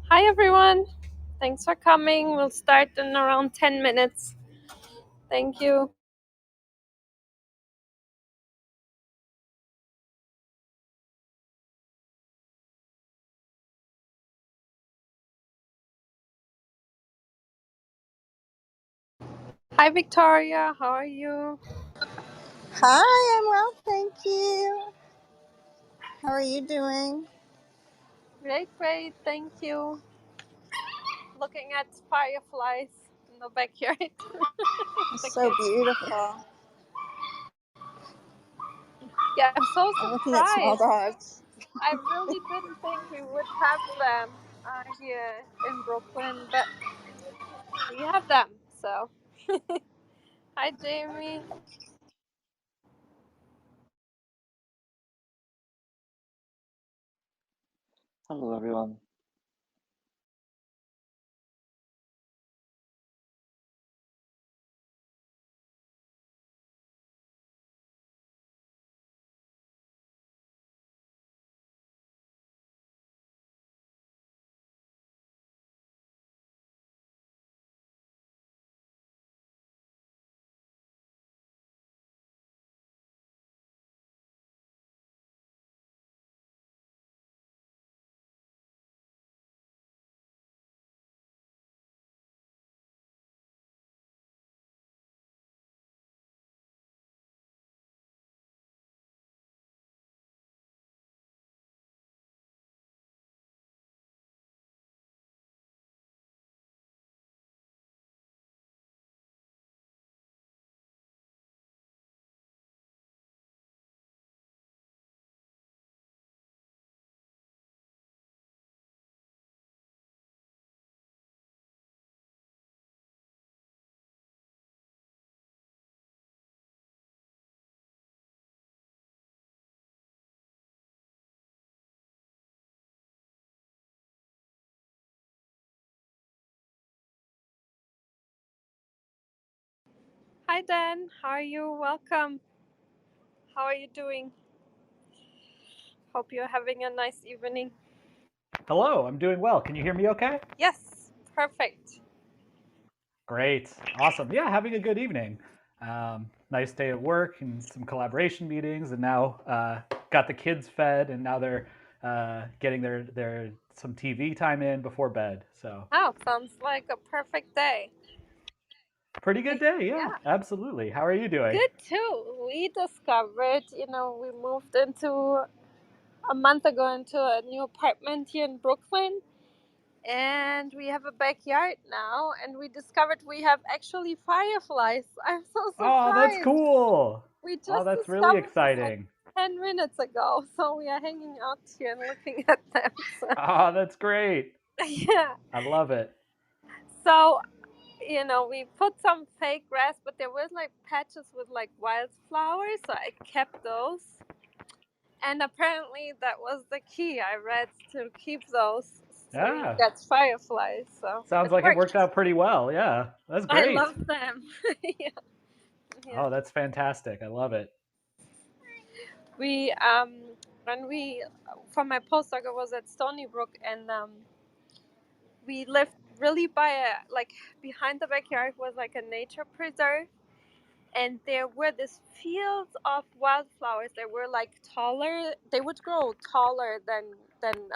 Hi everyone, thanks for coming. We'll start in around 10 minutes. Thank you. Hi Victoria, how are you? Hi, I'm well, thank you. How are you doing? Great, thank you. Looking at fireflies in the backyard. It's The so kids. beautiful. Yeah, I'm so I'm looking at small surprised. dogs. I really didn't think we would have them here in Brooklyn, but we have them. So, hi Jamie. Hello, everyone. Hi Dan, how are you? Welcome. How are you doing? Hope you're having a nice evening. Hello, I'm doing well. Can you hear me okay? Yes, perfect. Great. Awesome. Yeah, having a good evening. Nice day at work and some collaboration meetings, and now got the kids fed, and now they're getting their some TV time in before bed. So Oh, sounds like a perfect day. pretty good day. Yeah, Yeah, absolutely. How are you doing? good too. We discovered, we moved into a month ago into a new apartment here in Brooklyn, and we have a backyard now, and we discovered we have actually fireflies. I'm so Oh, that's surprised. cool. We Oh, just that's really discovered this like exciting. 10 minutes ago, so we are hanging out here and looking at them. So, Oh, that's great. yeah. I love it. So, we put some fake grass, but there was like patches with like wildflowers, so I kept those. And apparently that was the key I read to keep those so you Yeah. get fireflies. So Sounds it like it worked. worked out pretty well. Yeah. That's I great. love them. Yeah, yeah. Oh, that's fantastic. I love it. We when we for my postdoc I was at Stony Brook, and we lived really by a like behind the backyard was like a nature preserve, and there were these fields of wildflowers. They were like taller. They would grow taller than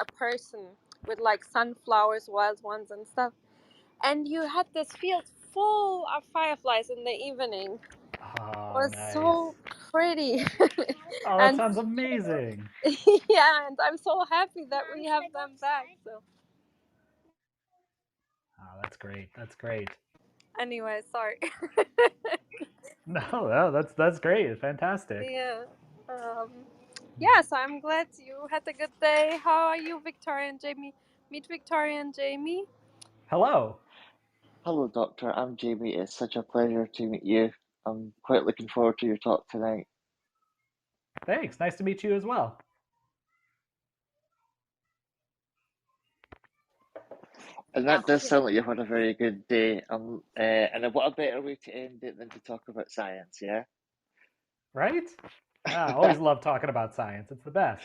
a person, with like sunflowers, wild ones, and stuff. And you had this field full of fireflies in the evening. It Oh, was nice. so pretty. Oh, that And sounds amazing. yeah, and I'm so happy that we have them back. So Oh, that's great. That's great. anyway, sorry. No, that's great. Fantastic. Yeah. Um, yeah, so I'm glad you had a good day. How are you, Victoria and Jamie? Meet Victoria and Jamie. Hello. Hello, Doctor. I'm Jamie. It's such a pleasure to meet you. I'm quite looking forward to your talk tonight. Thanks. Nice to meet you as well. And Oh, that does yeah. sound like you've had a very good day. And what a better way to end it than to talk about science, yeah? Right? Yeah, I always love talking about science. It's the best.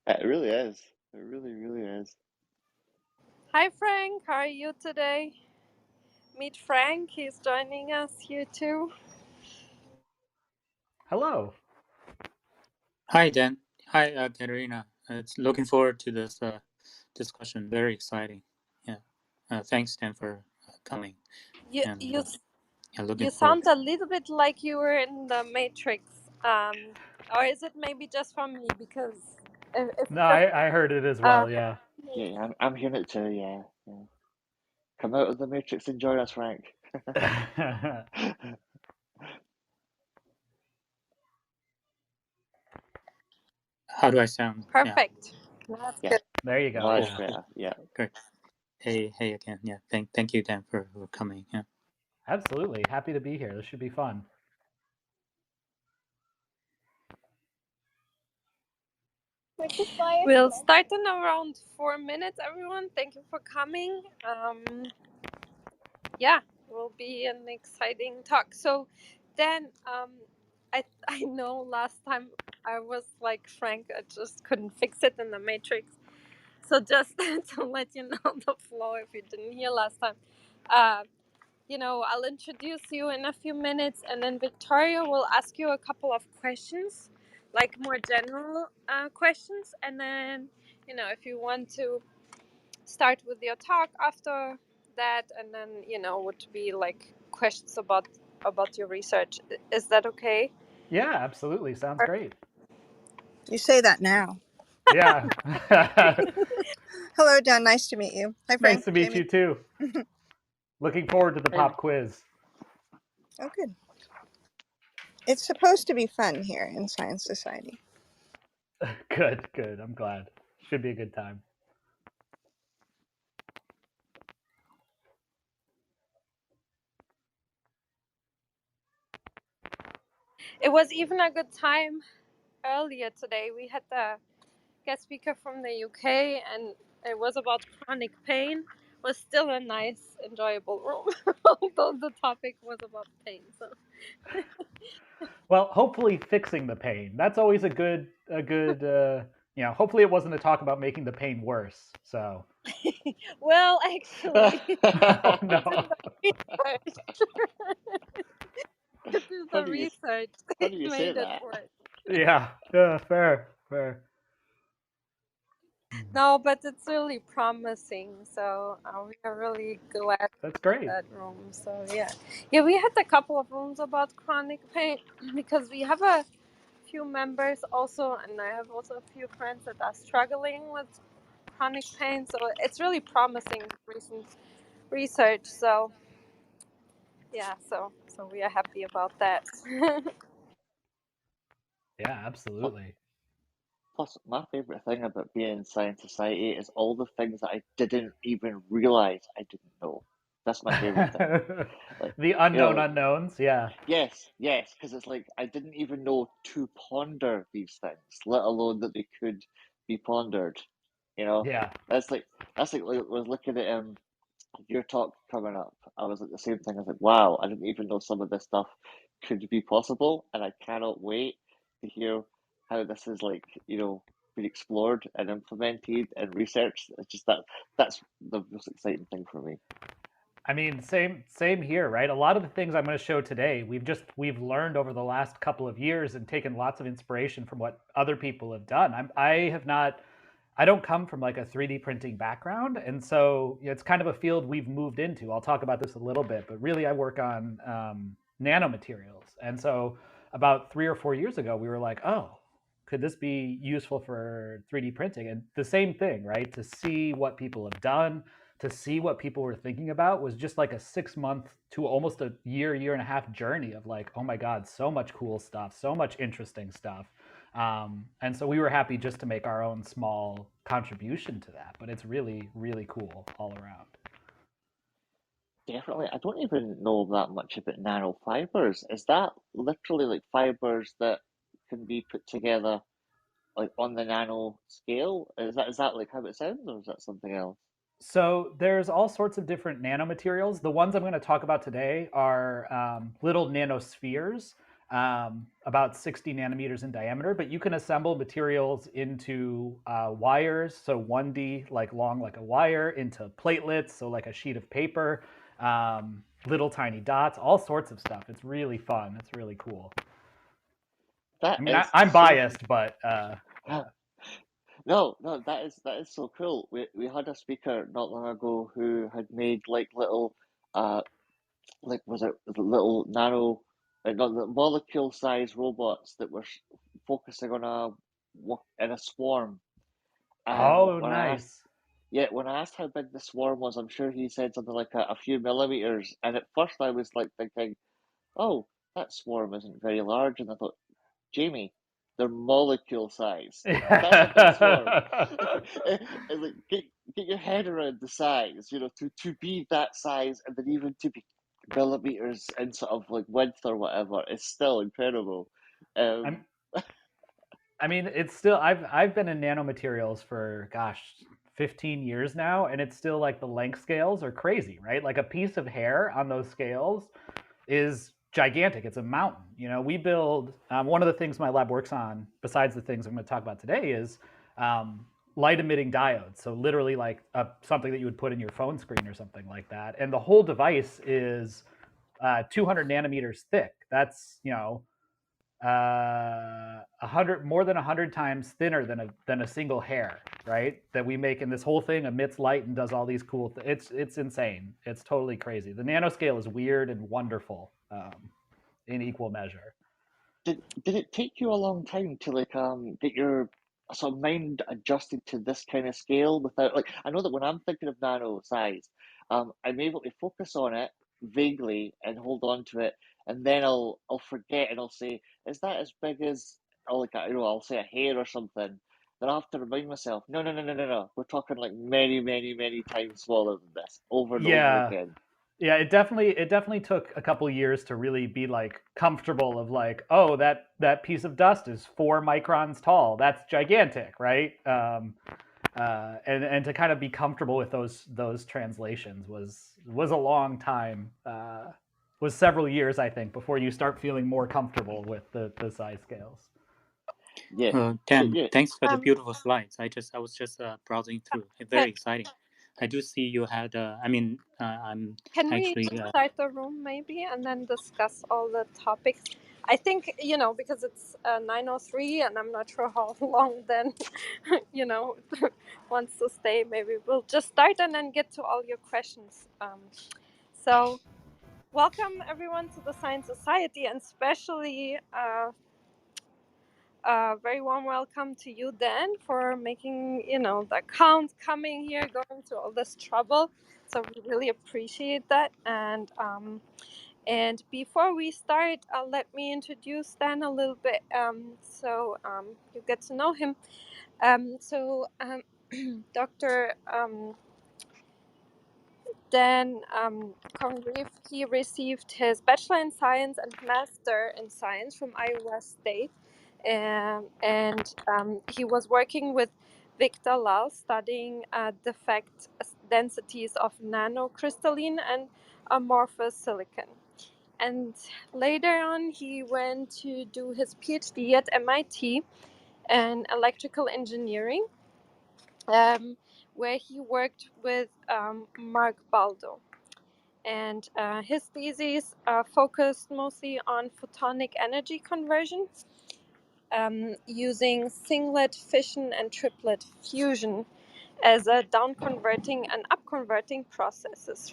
It really is. It really, really is. Hi, Frank. How are you today? Meet Frank. He's joining us here too. Hello. Hi, Dan. Hi, Katerina. It's looking forward to this discussion. Very exciting. Yeah. Thanks, Dan, for coming. You And you looking you forward. sound a little bit like you were in the Matrix, or is it maybe just from me? Because if No, I heard it as uh, well. Yeah. Yeah, I'm hearing it too. Yeah, yeah. Come out of the matrix and join us, Frank. How do I sound? Yeah. perfect. That's Yeah, good. There you go. much Yeah. better. Yeah. Great. Hey again. Yeah. Thank you, Dan, for coming. Yeah. Absolutely. Happy to be here. This should be fun. We'll start in around 4 minutes, everyone. Thank you for coming. Yeah, it will be an exciting talk. So, then, I know last time I was like Frank, I just couldn't fix it in the Matrix. So just to let you know the flow, if you didn't hear last time, uh, I'll introduce you in a few minutes, and then Victoria will ask you a couple of questions, like more general questions, and then if you want to start with your talk after that, and then would be like questions about your research. Is that okay? Yeah, absolutely. Sounds great. You say that now. Yeah. Hello, Dan. Nice to meet you. Hi, Nice Frank. to meet Jamie. you too. Looking forward to the Hey, pop quiz. Oh, good. It's supposed to be fun here in Science Society. Good. I'm glad. Should be a good time. It was even a good time earlier today. We had the guest speaker from the UK, and it was about chronic pain. It was still a nice, enjoyable room, although the topic was about pain. So, Well, hopefully fixing the pain. That's always a good hopefully it wasn't a talk about making the pain worse. So, well, actually, oh it's in no. the research. It's in the funny you, research. It funny you say made it that. worse. Yeah, fair. No, but it's really promising. So we are really glad That's for great. that room. So yeah, we had a couple of rooms about chronic pain because we have a few members also, and I have also a few friends that are struggling with chronic pain. So it's really promising recent research. So yeah, so we are happy about that. Yeah, absolutely. Plus, my favorite thing about being in science society is all the things that I didn't even realize I didn't know. That's my favorite thing. Like, The unknown unknowns, yeah. yes, because it's like I didn't even know to ponder these things, let alone that they could be pondered. You know, Yeah. that's like was looking at your talk coming up. I was like the same thing. I was like, wow, I didn't even know some of this stuff could be possible, and I cannot wait to hear how this is like been explored and implemented and researched. It's just that's the most exciting thing for me. I mean, same here, right? A lot of the things I'm going to show today, we've learned over the last couple of years and taken lots of inspiration from what other people have done. I don't come from like a 3D printing background, and so it's kind of a field we've moved into. I'll talk about this a little bit, but really I work on nanomaterials, and so about 3 or 4 years ago, we were like, oh, could this be useful for 3D printing? And the same thing, right? To see what people have done, to see what people were thinking about was just like a 6 month to almost a year and a half journey of like, oh my God, so much cool stuff, so much interesting stuff. And so we were happy just to make our own small contribution to that. But it's really cool all around. Definitely, I don't even know that much about nanofibers. Is that literally like fibers that can be put together like on the nano scale? Is that like how it sounds, or is that something else? So there's all sorts of different nanomaterials. The ones I'm going to talk about today are little nanospheres. about 60 nanometers in diameter, but you can assemble materials into wires, so 1D, like long like a wire, into platelets, so like a sheet of paper, little tiny dots, all sorts of stuff. It's really fun. It's really cool. That I mean, is I'm so biased, but yeah. no, that is so cool. We had a speaker not long ago who had made like little like was it little nano not the molecule size robots that were focusing on in a swarm. And Oh, nice. when I asked how big the swarm was, I'm sure he said something like a few millimeters. And at first I was like thinking, oh, that swarm isn't very large. And I thought, Jamie, they're molecule size. That's a big swarm. It's like get your head around the size, to be that size, and then even to be millimeters in sort of like width or whatever is still incredible. Um, I mean, it's still I've been in nanomaterials for 15 years now, and it's still like the length scales are crazy, right? Like a piece of hair on those scales is gigantic. It's a mountain. We build one of the things my lab works on, besides the things I'm going to talk about today, is light emitting diodes. So literally like something that you would put in your phone screen or something like that. And the whole device is 200 nanometers thick. That's 100 more than 100 times thinner than a single hair, right? That we make, and this whole thing emits light and does all these cool things. It's insane. It's totally crazy. The nanoscale is weird and wonderful in equal measure. did it take you a long time to like get your sort of mind adjusted to this kind of scale without like I know that when I'm thinking of nano size, I'm able to focus on it vaguely and hold on to it, and then I'll forget and I'll say, is that as big as I'll say a hair or something. Then I have to remind myself, no, no, no, no, no, no. We're talking like many, many, many times smaller than this, over and over Yeah. again. Yeah, it definitely took a couple years to really be like comfortable of like, oh, that piece of dust is 4 microns tall. That's gigantic, right? And to kind of be comfortable with those translations was a long time. Was several years, I think, before you start feeling more comfortable with the size scales. Yeah. So Dan, yeah, thanks for the beautiful slides. I was just browsing through. Very exciting. I do see you had. I'm Can actually. we start the room maybe and then discuss all the topics? I think, because it's 9:03 and I'm not sure how long then, wants to stay. Maybe we'll just start and then get to all your questions. So welcome everyone to the Science Society, and especially very warm welcome to you, Dan, for making, the account, coming here, going through all this trouble. So we really appreciate that. And before we start, let me introduce Dan a little bit, so you get to know him. Dr. Dan Congreve, he received his Bachelor in Science and Master in Science from Iowa State. And he was working with Victor Lal, studying defect densities of nanocrystalline and amorphous silicon. And later on, he went to do his PhD at MIT in electrical engineering, where he worked with Mark Baldo. And his thesis focused mostly on photonic energy conversion using singlet fission and triplet fusion as a down-converting and up-converting processes.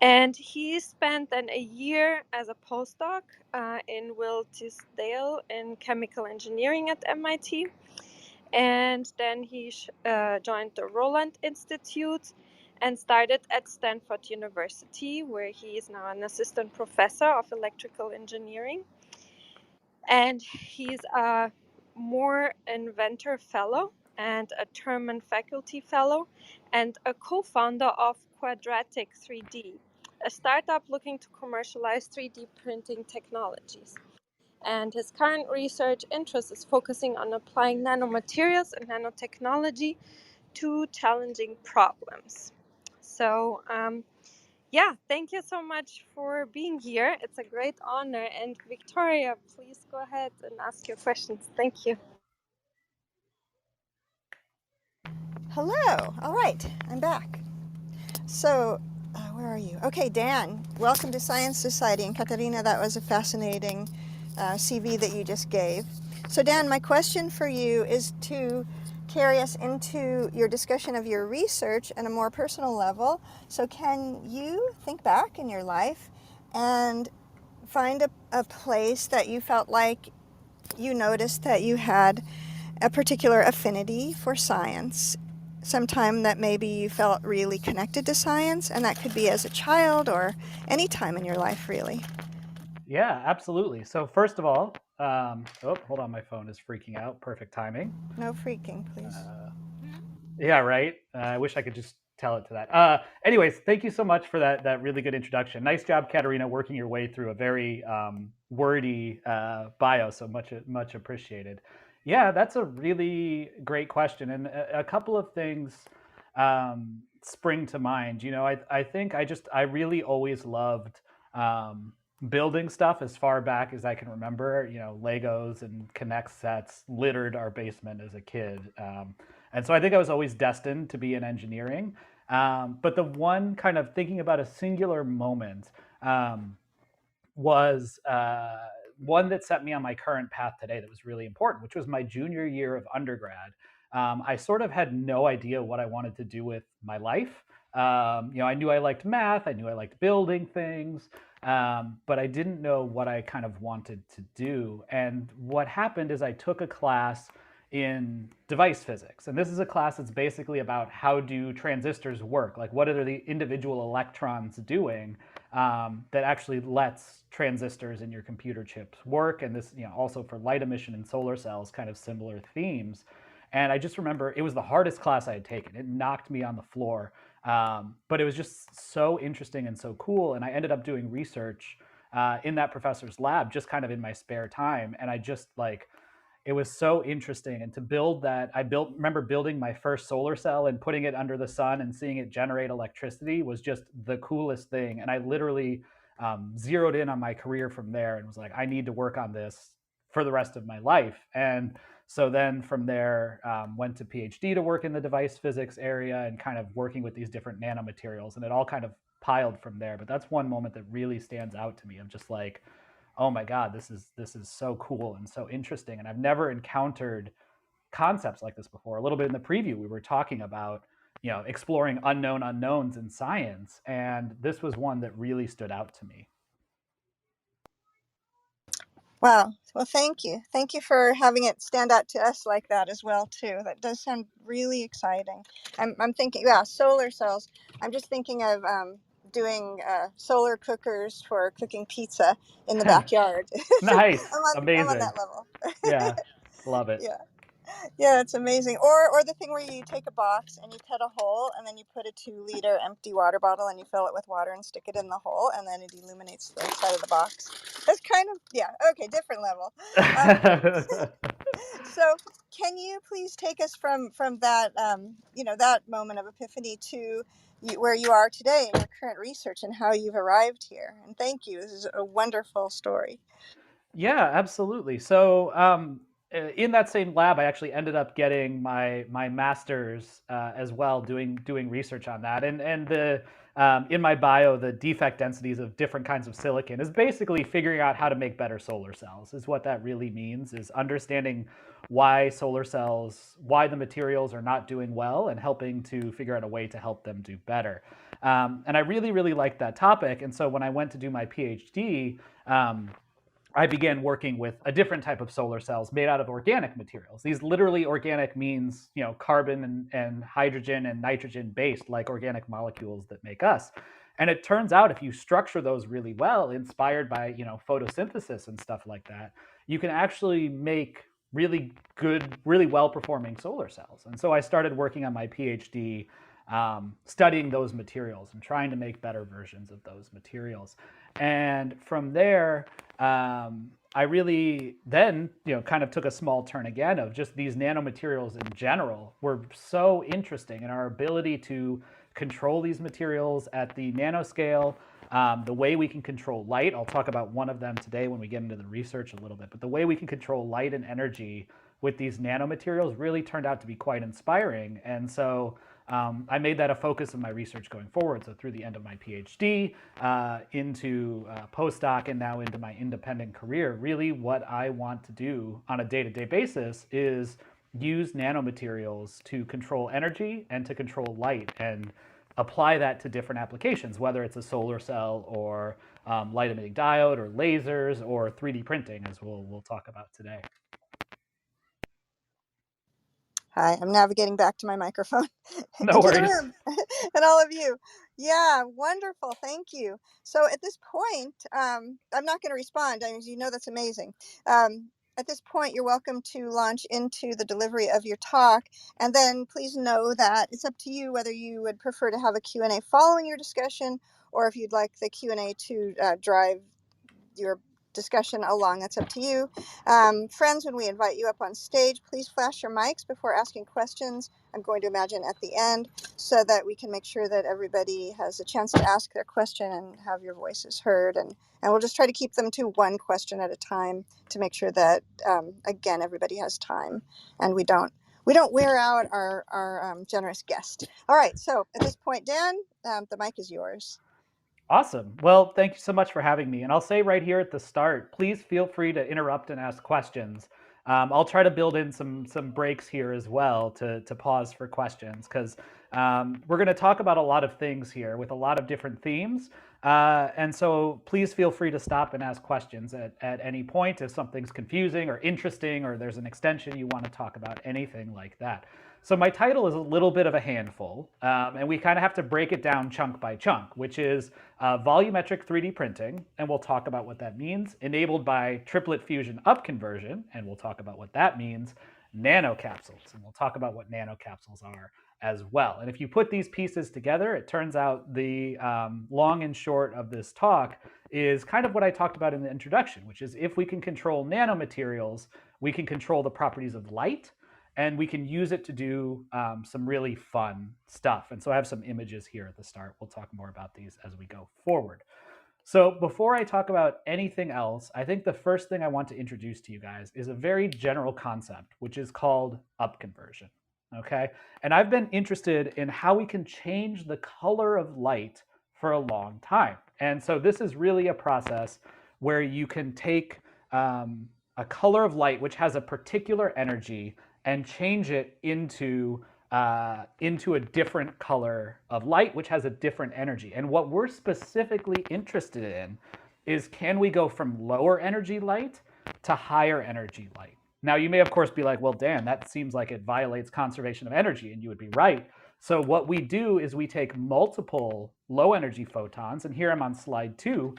And he spent then a year as a postdoc in Will Tisdale in chemical engineering at MIT. And then he joined the Roland Institute and started at Stanford University, where he is now an assistant professor of electrical engineering. And he's a Moore Inventor Fellow and a Terman Faculty Fellow and a co-founder of Quadratic 3D, a startup looking to commercialize 3D printing technologies. And his current research interest is focusing on applying nanomaterials and nanotechnology to challenging problems. So yeah, thank you so much for being here. It's a great honor. And Victoria, please go ahead and ask your questions. Thank you. Hello. All right, I'm back. So, where are you? Okay, Dan, welcome to Science Society. And Katarina, that was a fascinating CV that you just gave. So, Dan, my question for you is to carry us into your discussion of your research at a more personal level. So, can you think back in your life and find a place that you felt like you noticed that you had a particular affinity for science, sometime that maybe you felt really connected to science, and that could be as a child or any time in your life, really? Yeah, absolutely. So first of all, oh, hold on, my phone is freaking out. Perfect timing. No freaking, please. Yeah, right. I wish I could just tell it to that. Anyways, thank you so much for that really good introduction. Nice job, Katerina, working your way through a very wordy bio. So much appreciated. Yeah, that's a really great question, and a couple of things spring to mind. You know, I think I really always loved building stuff as far back as I can remember. You know, Legos and Connect sets littered our basement as a kid. And so I think I was always destined to be in engineering. But the one kind of thinking about a singular moment was one that set me on my current path today that was really important, which was my junior year of undergrad. I sort of had no idea what I wanted to do with my life. You know, I knew I liked math, I knew I liked building things, but I didn't know what I kind of wanted to do. And what happened is I took a class in device physics. And this is a class that's basically about how do transistors work? Like, what are the individual electrons doing that actually lets transistors in your computer chips work? And this, you know, also for light emission and solar cells, kind of similar themes. And I just remember it was the hardest class I had taken. It knocked me on the floor. But it was just so interesting and so cool. And I ended up doing research in that professor's lab, just kind of in my spare time. And I just like, it was so interesting. And to build that, remember building my first solar cell and putting it under the sun and seeing it generate electricity was just the coolest thing. And I literally zeroed in on my career from there and was like, I need to work on this for the rest of my life. And so then from there, went to PhD to work in the device physics area and kind of working with these different nanomaterials. And it all kind of piled from there. But that's one moment that really stands out to me of just like, oh my God, this is so cool and so interesting. And I've never encountered concepts like this before. A little bit in the preview, we were talking about, you know, exploring unknown unknowns in science. And this was one that really stood out to me. Wow. Well, thank you. Thank you for having it stand out to us like that as well, too. That does sound really exciting. I'm thinking, yeah, solar cells. I'm just thinking of doing solar cookers for cooking pizza in the backyard. So Nice. I'm on Amazing. that level. Yeah. Love it. Yeah. Yeah, it's amazing. Or the thing where you take a box and you cut a hole and then you put a 2-liter empty water bottle and you fill it with water and stick it in the hole and then it illuminates the inside of the box. That's kind of, yeah, okay, different level. So can you please take us from that, that moment of epiphany to where you are today in your current research and how you've arrived here? And thank you. This is a wonderful story. Yeah, absolutely. So in that same lab, I actually ended up getting my master's as well, doing research on that. And the in my bio, the defect densities of different kinds of silicon is basically figuring out how to make better solar cells. Is what that really means. Is understanding why solar cells, why the materials are not doing well, and helping to figure out a way to help them do better. And I really liked that topic. And so when I went to do my PhD. I began working with a different type of solar cells made out of organic materials. These literally organic means, you know, carbon and hydrogen and nitrogen based, like organic molecules that make us. And it turns out if you structure those really well, inspired by, you know, photosynthesis and stuff like that, you can actually make really good, really well performing solar cells. And so I started working on my PhD studying those materials and trying to make better versions of those materials. And from there, I really then, you know, kind of took a small turn again of just these nanomaterials in general were so interesting, and our ability to control these materials at the nanoscale, the way we can control light. I'll talk about one of them today when we get into the research a little bit, but the way we can control light and energy with these nanomaterials really turned out to be quite inspiring. And so I made that a focus of my research going forward. So through the end of my PhD, into postdoc, and now into my independent career, really what I want to do on a day-to-day basis is use nanomaterials to control energy and to control light and apply that to different applications, whether it's a solar cell or light-emitting diode or lasers or 3D printing, as we'll talk about today. Hi, I'm navigating back to my microphone No into the worries. room and all of you. Yeah, wonderful. Thank you. So at this point, I'm not going to respond. I mean, you know, that's amazing. At this point, you're welcome to launch into the delivery of your talk. And then please know that it's up to you whether you would prefer to have a Q&A following your discussion, or if you'd like the Q&A to drive your discussion along. That's up to you. Friends, when we invite you up on stage, please flash your mics before asking questions. I'm going to imagine at the end, so that we can make sure that everybody has a chance to ask their question and have your voices heard. And we'll just try to keep them to one question at a time to make sure that, again, everybody has time and we don't wear out our generous guest. All right, so at this point, Dan, the mic is yours. Awesome. Well, thank you so much for having me. And I'll say right here at the start, please feel free to interrupt and ask questions. I'll try to build in some breaks here as well to pause for questions, because we're going to talk about a lot of things here with a lot of different themes. And so please feel free to stop and ask questions at any point if something's confusing or interesting, or there's an extension you want to talk about, anything like that. So my title is a little bit of a handful, and we kind of have to break it down chunk by chunk, which is volumetric 3D printing, and we'll talk about what that means, enabled by triplet fusion upconversion, and we'll talk about what that means, nanocapsules, and we'll talk about what nanocapsules are as well. And if you put these pieces together, it turns out the long and short of this talk is kind of what I talked about in the introduction, which is if we can control nanomaterials, we can control the properties of light, and we can use it to do some really fun stuff. And so I have some images here at the start. We'll talk more about these as we go forward. So before I talk about anything else, I think the first thing I want to introduce to you guys is a very general concept, which is called upconversion. Okay? And I've been interested in how we can change the color of light for a long time. And so this is really a process where you can take a color of light which has a particular energy and change it into a different color of light, which has a different energy. And what we're specifically interested in is, can we go from lower energy light to higher energy light? Now, you may, of course, be like, well, Dan, that seems like it violates conservation of energy, and you would be right. So what we do is we take multiple low energy photons, and here I'm on slide 2.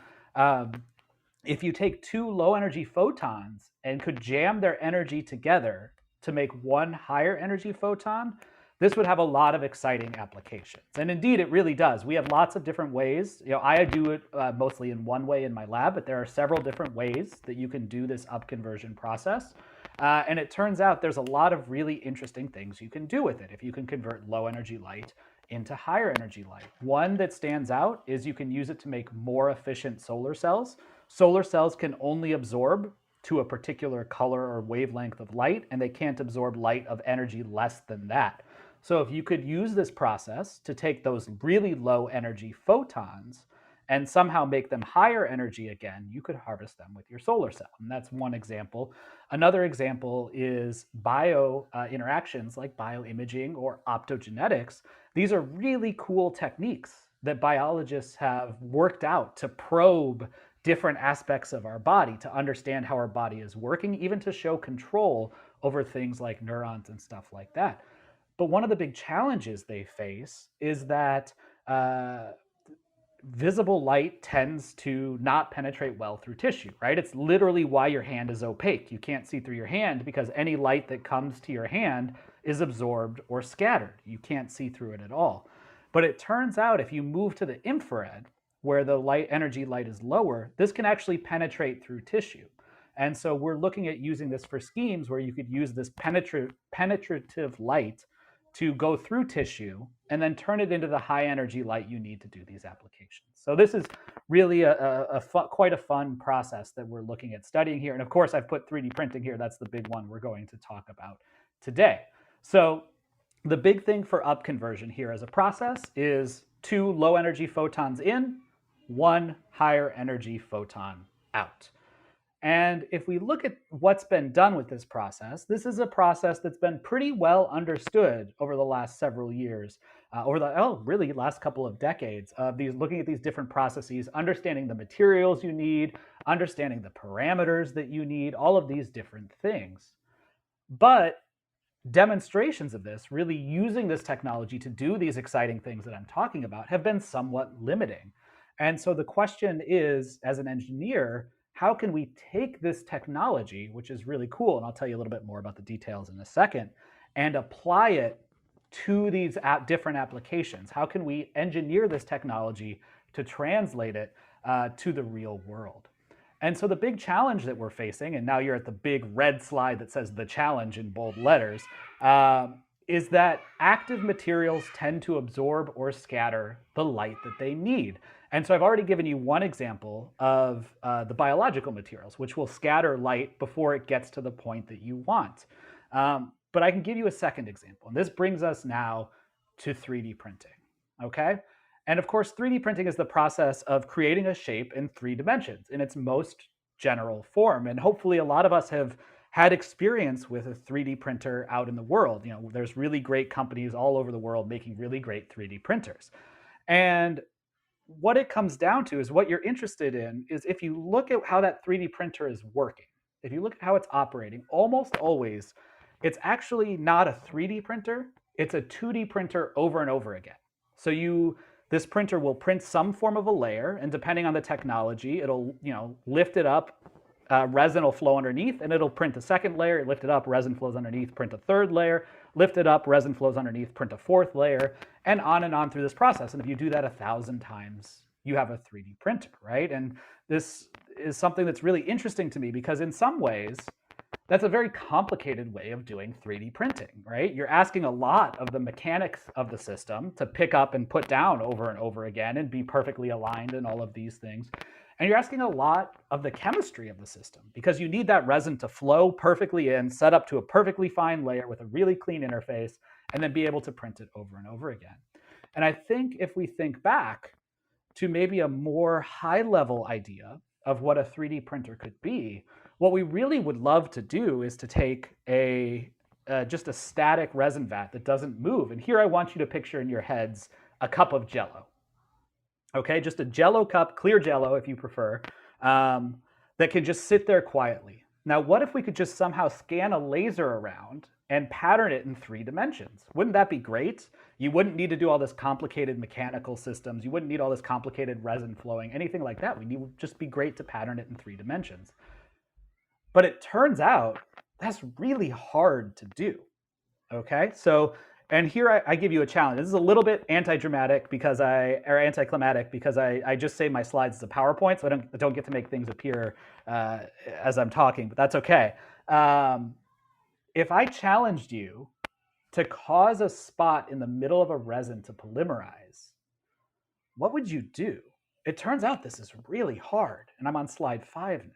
If you take 2 low energy photons and could jam their energy together to make one higher energy photon, this would have a lot of exciting applications. And indeed, it really does. We have lots of different ways. You know, I do it mostly in one way in my lab, but there are several different ways that you can do this upconversion process. And it turns out there's a lot of really interesting things you can do with it if you can convert low energy light into higher energy light. One that stands out is you can use it to make more efficient solar cells. Solar cells can only absorb to a particular color or wavelength of light, and they can't absorb light of energy less than that. So if you could use this process to take those really low energy photons and somehow make them higher energy again, you could harvest them with your solar cell. And that's one example. Another example is bio interactions like bioimaging or optogenetics. These are really cool techniques that biologists have worked out to probe different aspects of our body, to understand how our body is working, even to show control over things like neurons and stuff like that. But one of the big challenges they face is that visible light tends to not penetrate well through tissue, right? It's literally why your hand is opaque. You can't see through your hand because any light that comes to your hand is absorbed or scattered. You can't see through it at all. But it turns out if you move to the infrared, where the light energy light is lower, this can actually penetrate through tissue. And so we're looking at using this for schemes where you could use this penetrative light to go through tissue and then turn it into the high energy light you need to do these applications. So this is really quite a fun process that we're looking at studying here. And of course, I've put 3D printing here. That's the big one we're going to talk about today. So the big thing for upconversion here as a process is 2 low energy photons in, 1 higher energy photon out. And if we look at what's been done with this process, this is a process that's been pretty well understood over the last several years, really last couple of decades of looking at these different processes, understanding the materials you need, understanding the parameters that you need, all of these different things. But demonstrations of this, really using this technology to do these exciting things that I'm talking about, have been somewhat limiting. And so the question is, as an engineer, how can we take this technology, which is really cool, and I'll tell you a little bit more about the details in a second, and apply it to these different applications? How can we engineer this technology to translate it to the real world? And so the big challenge that we're facing, and now you're at the big red slide that says the challenge in bold letters, is that active materials tend to absorb or scatter the light that they need. And so I've already given you one example of the biological materials, which will scatter light before it gets to the point that you want. But I can give you a second example. And this brings us now to 3D printing, okay? And of course, 3D printing is the process of creating a shape in 3 dimensions in its most general form. And hopefully a lot of us have had experience with a 3D printer out in the world. You know, there's really great companies all over the world making really great 3D printers. And what it comes down to is what you're interested in is if you look at how that 3D printer is working, if you look at how it's operating, almost always, it's actually not a 3D printer, it's a 2D printer over and over again. So this printer will print some form of a layer, and depending on the technology, it'll lift it up, resin will flow underneath, and it'll print a second layer, lift it up, resin flows underneath, print a third layer, lift it up, resin flows underneath, print a fourth layer, and on through this process. And if you do that 1,000 times, you have a 3D printer, right? And this is something that's really interesting to me because in some ways, that's a very complicated way of doing 3D printing, right? You're asking a lot of the mechanics of the system to pick up and put down over and over again and be perfectly aligned and all of these things. And you're asking a lot of the chemistry of the system because you need that resin to flow perfectly in, set up to a perfectly fine layer with a really clean interface, and then be able to print it over and over again. And I think if we think back to maybe a more high-level idea of what a 3D printer could be, what we really would love to do is to take just a static resin vat that doesn't move. And here I want you to picture in your heads a cup of Jell-O. Okay, just a Jell-O cup, clear Jell-O if you prefer, that can just sit there quietly. Now, what if we could just somehow scan a laser around and pattern it in 3 dimensions? Wouldn't that be great? You wouldn't need to do all this complicated mechanical systems. You wouldn't need all this complicated resin flowing, anything like that. It would just be great to pattern it in 3 dimensions. But it turns out that's really hard to do, okay? So, and here I give you a challenge. This is a little bit anticlimactic because I just save my slides as a PowerPoint, so I don't get to make things appear as I'm talking, but that's okay. If I challenged you to cause a spot in the middle of a resin to polymerize, what would you do? It turns out this is really hard, and I'm on slide 5 now.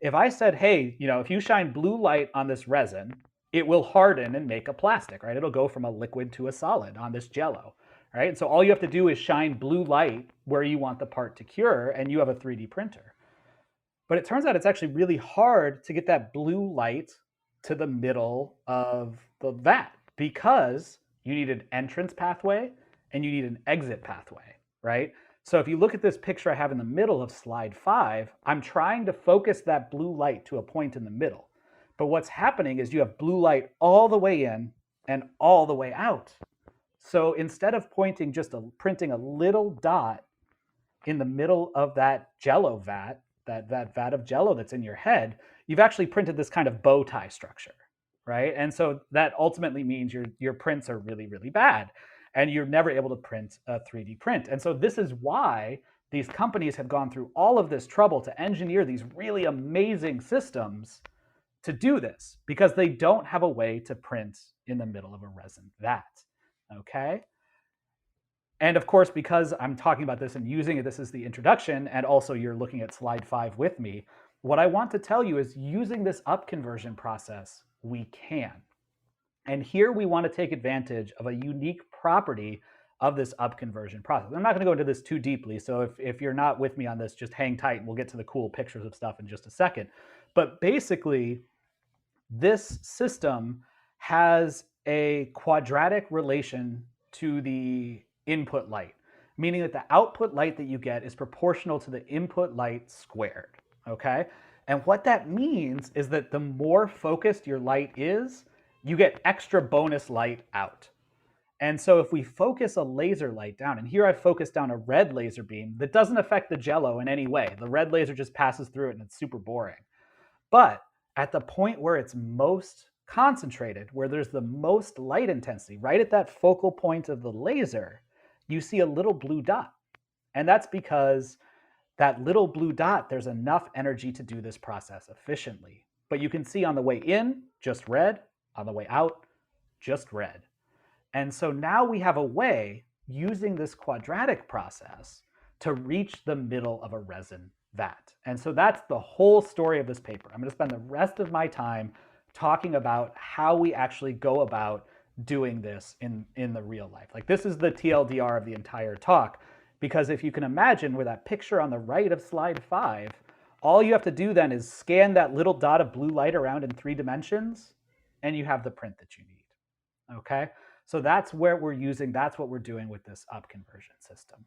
If I said, hey, if you shine blue light on this resin, it will harden and make a plastic, right? It'll go from a liquid to a solid on this Jell-O, right? So all you have to do is shine blue light where you want the part to cure, and you have a 3D printer. But it turns out it's actually really hard to get that blue light to the middle of the vat because you need an entrance pathway and you need an exit pathway, right? So if you look at this picture I have in the middle of slide 5, I'm trying to focus that blue light to a point in the middle. But what's happening is you have blue light all the way in and all the way out. So instead of printing a little dot in the middle of that Jell-O vat, that vat of Jell-O that's in your head, you've actually printed this kind of bow tie structure, right? And so that ultimately means your prints are really, really bad. And you're never able to print a 3D print. And so this is why these companies have gone through all of this trouble to engineer these really amazing systems to do this because they don't have a way to print in the middle of a resin vat, okay? And of course, because I'm talking about this and using it, this is the introduction, and also you're looking at slide 5 with me, what I want to tell you is using this upconversion process, we can. And here we want to take advantage of a unique property of this upconversion process. I'm not going to go into this too deeply, so if you're not with me on this, just hang tight and we'll get to the cool pictures of stuff in just a second. But basically, this system has a quadratic relation to the input light, meaning that the output light that you get is proportional to the input light squared, okay? And what that means is that the more focused your light is, you get extra bonus light out. And so if we focus a laser light down, and here I've focused down a red laser beam that doesn't affect the jello in any way. The red laser just passes through it and it's super boring. But at the point where it's most concentrated, where there's the most light intensity, right at that focal point of the laser, you see a little blue dot. And that's because that little blue dot, there's enough energy to do this process efficiently. But you can see on the way in, just red. On the way out, just red. And so now we have a way, using this quadratic process, to reach the middle of a resin vat. And so that's the whole story of this paper. I'm going to spend the rest of my time talking about how we actually go about doing this in the real life. Like, this is the TLDR of the entire talk, because if you can imagine with that picture on the right of slide 5, all you have to do then is scan that little dot of blue light around in 3 dimensions, and you have the print that you need, okay? So that's where we're using, that's what we're doing with this upconversion system.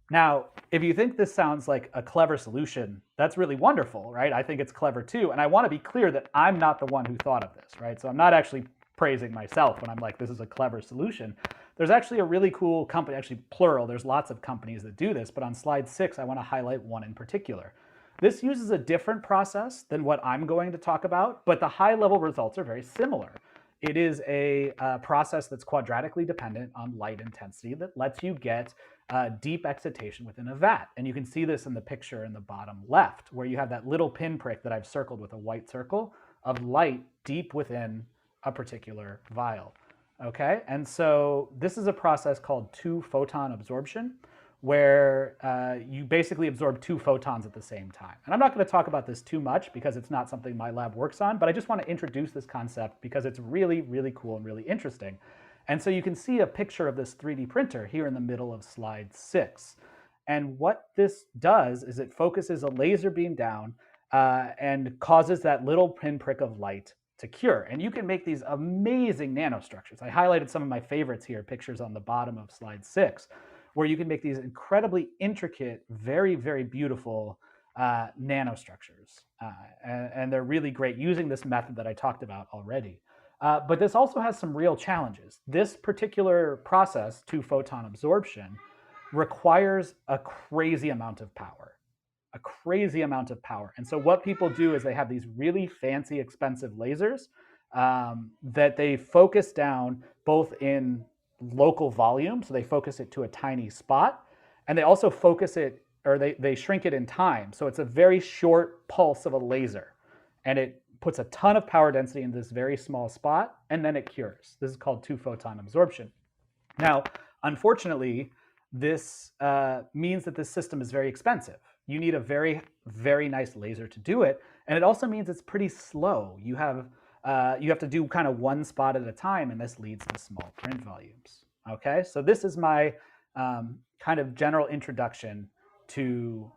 Now, if you think this sounds like a clever solution, that's really wonderful, right? I think it's clever too. And I want to be clear that I'm not the one who thought of this, right? So I'm not actually praising myself when I'm like, this is a clever solution. There's actually a really cool company, actually plural, there's lots of companies that do this, but on slide 6, I want to highlight one in particular. This uses a different process than what I'm going to talk about, but the high-level results are very similar. It is a process that's quadratically dependent on light intensity that lets you get deep excitation within a vat. And you can see this in the picture in the bottom left, where you have that little pinprick that I've circled with a white circle of light deep within a particular vial. Okay, and so this is a process called two-photon absorption, where you basically absorb 2 photons at the same time. And I'm not going to talk about this too much because it's not something my lab works on, but I just want to introduce this concept because it's really, really cool and really interesting. And so you can see a picture of this 3D printer here in the middle of slide 6. And what this does is it focuses a laser beam down and causes that little pinprick of light to cure. And you can make these amazing nanostructures. I highlighted some of my favorites here, pictures on the bottom of slide 6, where you can make these incredibly intricate, very, very beautiful nanostructures. And they're really great using this method that I talked about already. But this also has some real challenges. This particular process, two-photon absorption, requires a crazy amount of power. A crazy amount of power. And so what people do is they have these really fancy, expensive lasers that they focus down both in local volume, so they focus it to a tiny spot, and they also focus it, or they shrink it in time. So it's a very short pulse of a laser, and it puts a ton of power density in this very small spot, and then it cures. This is called two-photon absorption. Now, unfortunately, this means that this system is very expensive. You need a very, very nice laser to do it, and it also means it's pretty slow. You have to do kind of one spot at a time, and this leads to small print volumes. Okay, so this is my kind of general introduction to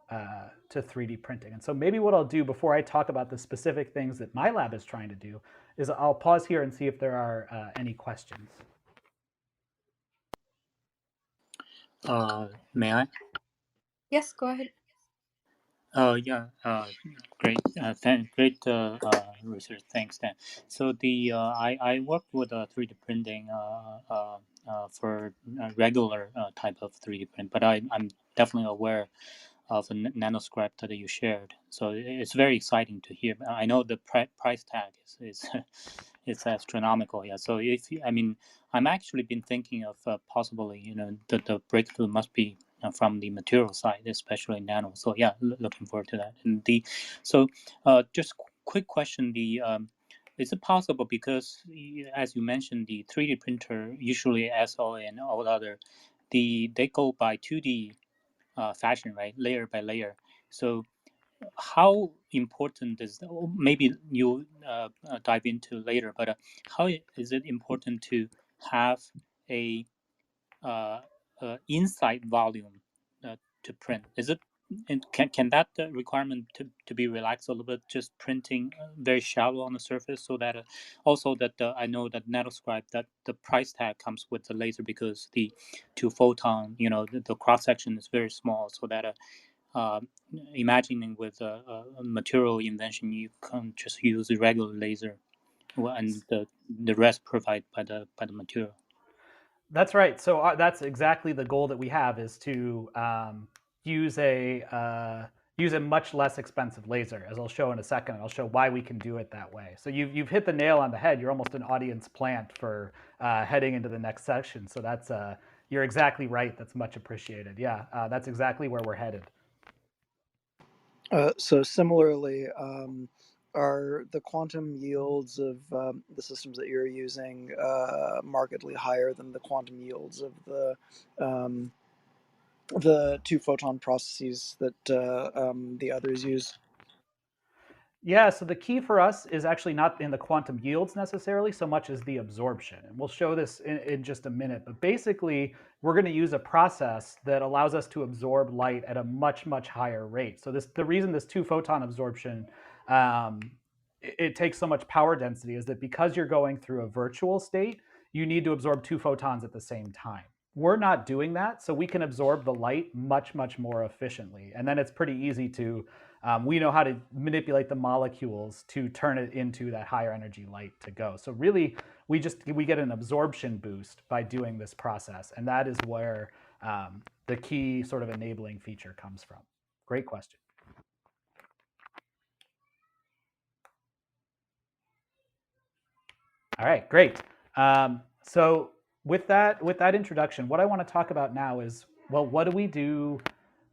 3D printing. And so maybe what I'll do before I talk about the specific things that my lab is trying to do is I'll pause here and see if there are any questions. May I? Yes, go ahead. Yeah, great, great research. Thanks, Dan. So I worked with 3D printing for regular type of 3D print, but I'm definitely aware of the nanoscript that you shared. So it's very exciting to hear. I know the price tag is it's astronomical. Yeah. So I'm actually been thinking of possibly, the breakthrough must be from the material side, especially nano. So yeah, looking forward to that. And just quick question. Is it possible, because as you mentioned, the 3D printer, usually SL and all other, they go by 2D fashion, right? Layer by layer. So how important is, maybe you dive into later, but how is it important to have a inside volume to print? Is it, and can that requirement to be relaxed a little bit, just printing very shallow on the surface, so that also that I know that Nanoscribe, that the price tag comes with the laser, because the two photon, the cross section is very small, so that imagining with a material invention, you can just use a regular laser, and the rest provided by the material. That's right. So that's exactly the goal that we have, is to use a much less expensive laser, as I'll show in a second. I'll show why we can do it that way. So you've hit the nail on the head. You're almost an audience plant for heading into the next section. So that's you're exactly right. That's much appreciated. Yeah, that's exactly where we're headed. So similarly, are the quantum yields of the systems that you're using markedly higher than the quantum yields of the two photon processes that the others use? Yeah, so the key for us is actually not in the quantum yields necessarily so much as the absorption. And we'll show this in just a minute. But basically, we're going to use a process that allows us to absorb light at a much, much higher rate. So the reason this two-photon absorption, it takes so much power density, is that because you're going through a virtual state, you need to absorb two photons at the same time. We're not doing that, so we can absorb the light much, much more efficiently. And then it's pretty easy to we know how to manipulate the molecules to turn it into that higher energy light to go. So really, we get an absorption boost by doing this process, and that is where the key sort of enabling feature comes from. Great question. All right, great. So with that introduction, what I want to talk about now is, well, what do we do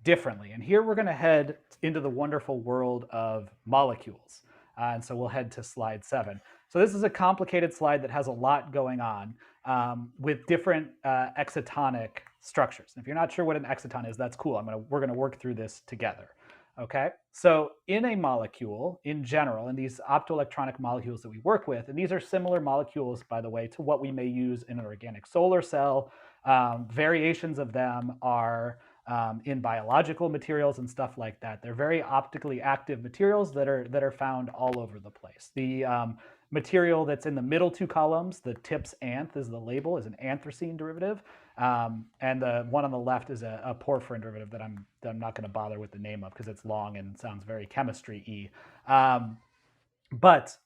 differently? And here we're going to head into the wonderful world of molecules. And so we'll head to slide 7. So this is a complicated slide that has a lot going on with different excitonic structures. And if you're not sure what an exciton is, that's cool. We're going to work through this together. Okay, so in a molecule, in general, in these optoelectronic molecules that we work with, and these are similar molecules, by the way, to what we may use in an organic solar cell. Variations of them are in biological materials and stuff like that. They're very optically active materials that are found all over the place. The material that's in the middle two columns, the TIPS anth is the label, is an anthracene derivative. And the one on the left is a porphyrin derivative that I'm not going to bother with the name of because it's long and sounds very chemistry-y. But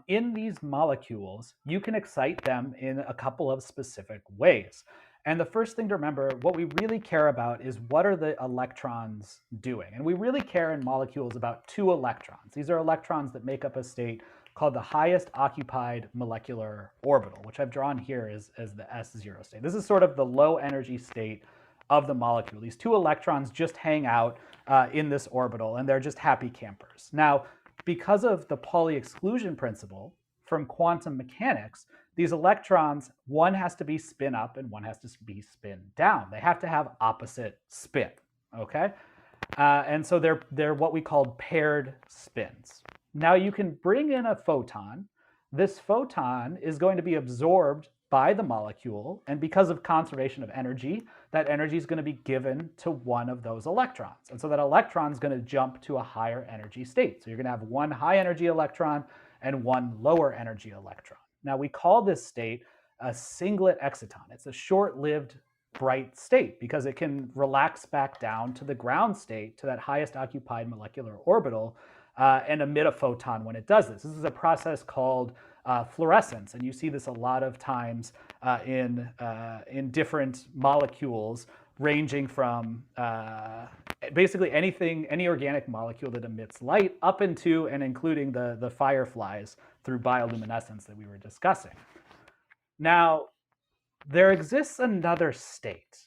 in these molecules, you can excite them in a couple of specific ways. And the first thing to remember, what we really care about is what are the electrons doing? And we really care in molecules about 2 electrons. These are electrons that make up a state called the highest occupied molecular orbital, which I've drawn here as the S0 state. This is sort of the low energy state of the molecule. These 2 electrons just hang out in this orbital, and they're just happy campers. Now, because of the Pauli exclusion principle from quantum mechanics, these electrons, one has to be spin up and one has to be spin down. They have to have opposite spin, okay? And so they're what we call paired spins. Now you can bring in a photon. This photon is going to be absorbed by the molecule, and because of conservation of energy, that energy is going to be given to one of those electrons. And so that electron is going to jump to a higher energy state. So you're going to have one high energy electron and one lower energy electron. Now we call this state a singlet exciton. It's a short-lived bright state because it can relax back down to the ground state, to that highest occupied molecular orbital, and emit a photon when it does this. This is a process called fluorescence, and you see this a lot of times in different molecules, ranging from basically any organic molecule that emits light up into and including the fireflies through bioluminescence that we were discussing. Now, there exists another state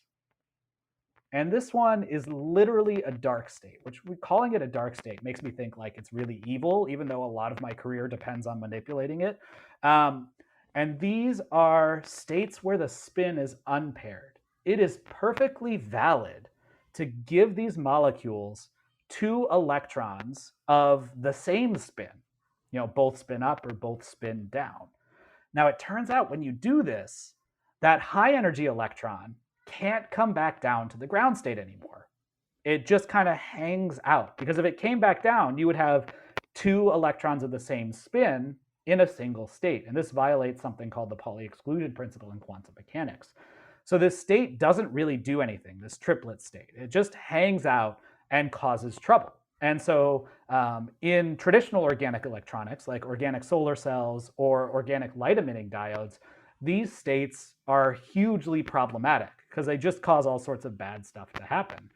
And this one is literally a dark state, which calling it a dark state makes me think like it's really evil, even though a lot of my career depends on manipulating it. And these are states where the spin is unpaired. It is perfectly valid to give these molecules 2 electrons of the same spin, both spin up or both spin down. Now, it turns out when you do this, that high energy electron can't come back down to the ground state anymore. It just kind of hangs out, because if it came back down, you would have 2 electrons of the same spin in a single state. And this violates something called the Pauli exclusion principle in quantum mechanics. So this state doesn't really do anything, this triplet state. It just hangs out and causes trouble. And so in traditional organic electronics, like organic solar cells or organic light emitting diodes, these states are hugely problematic because they just cause all sorts of bad stuff to happen.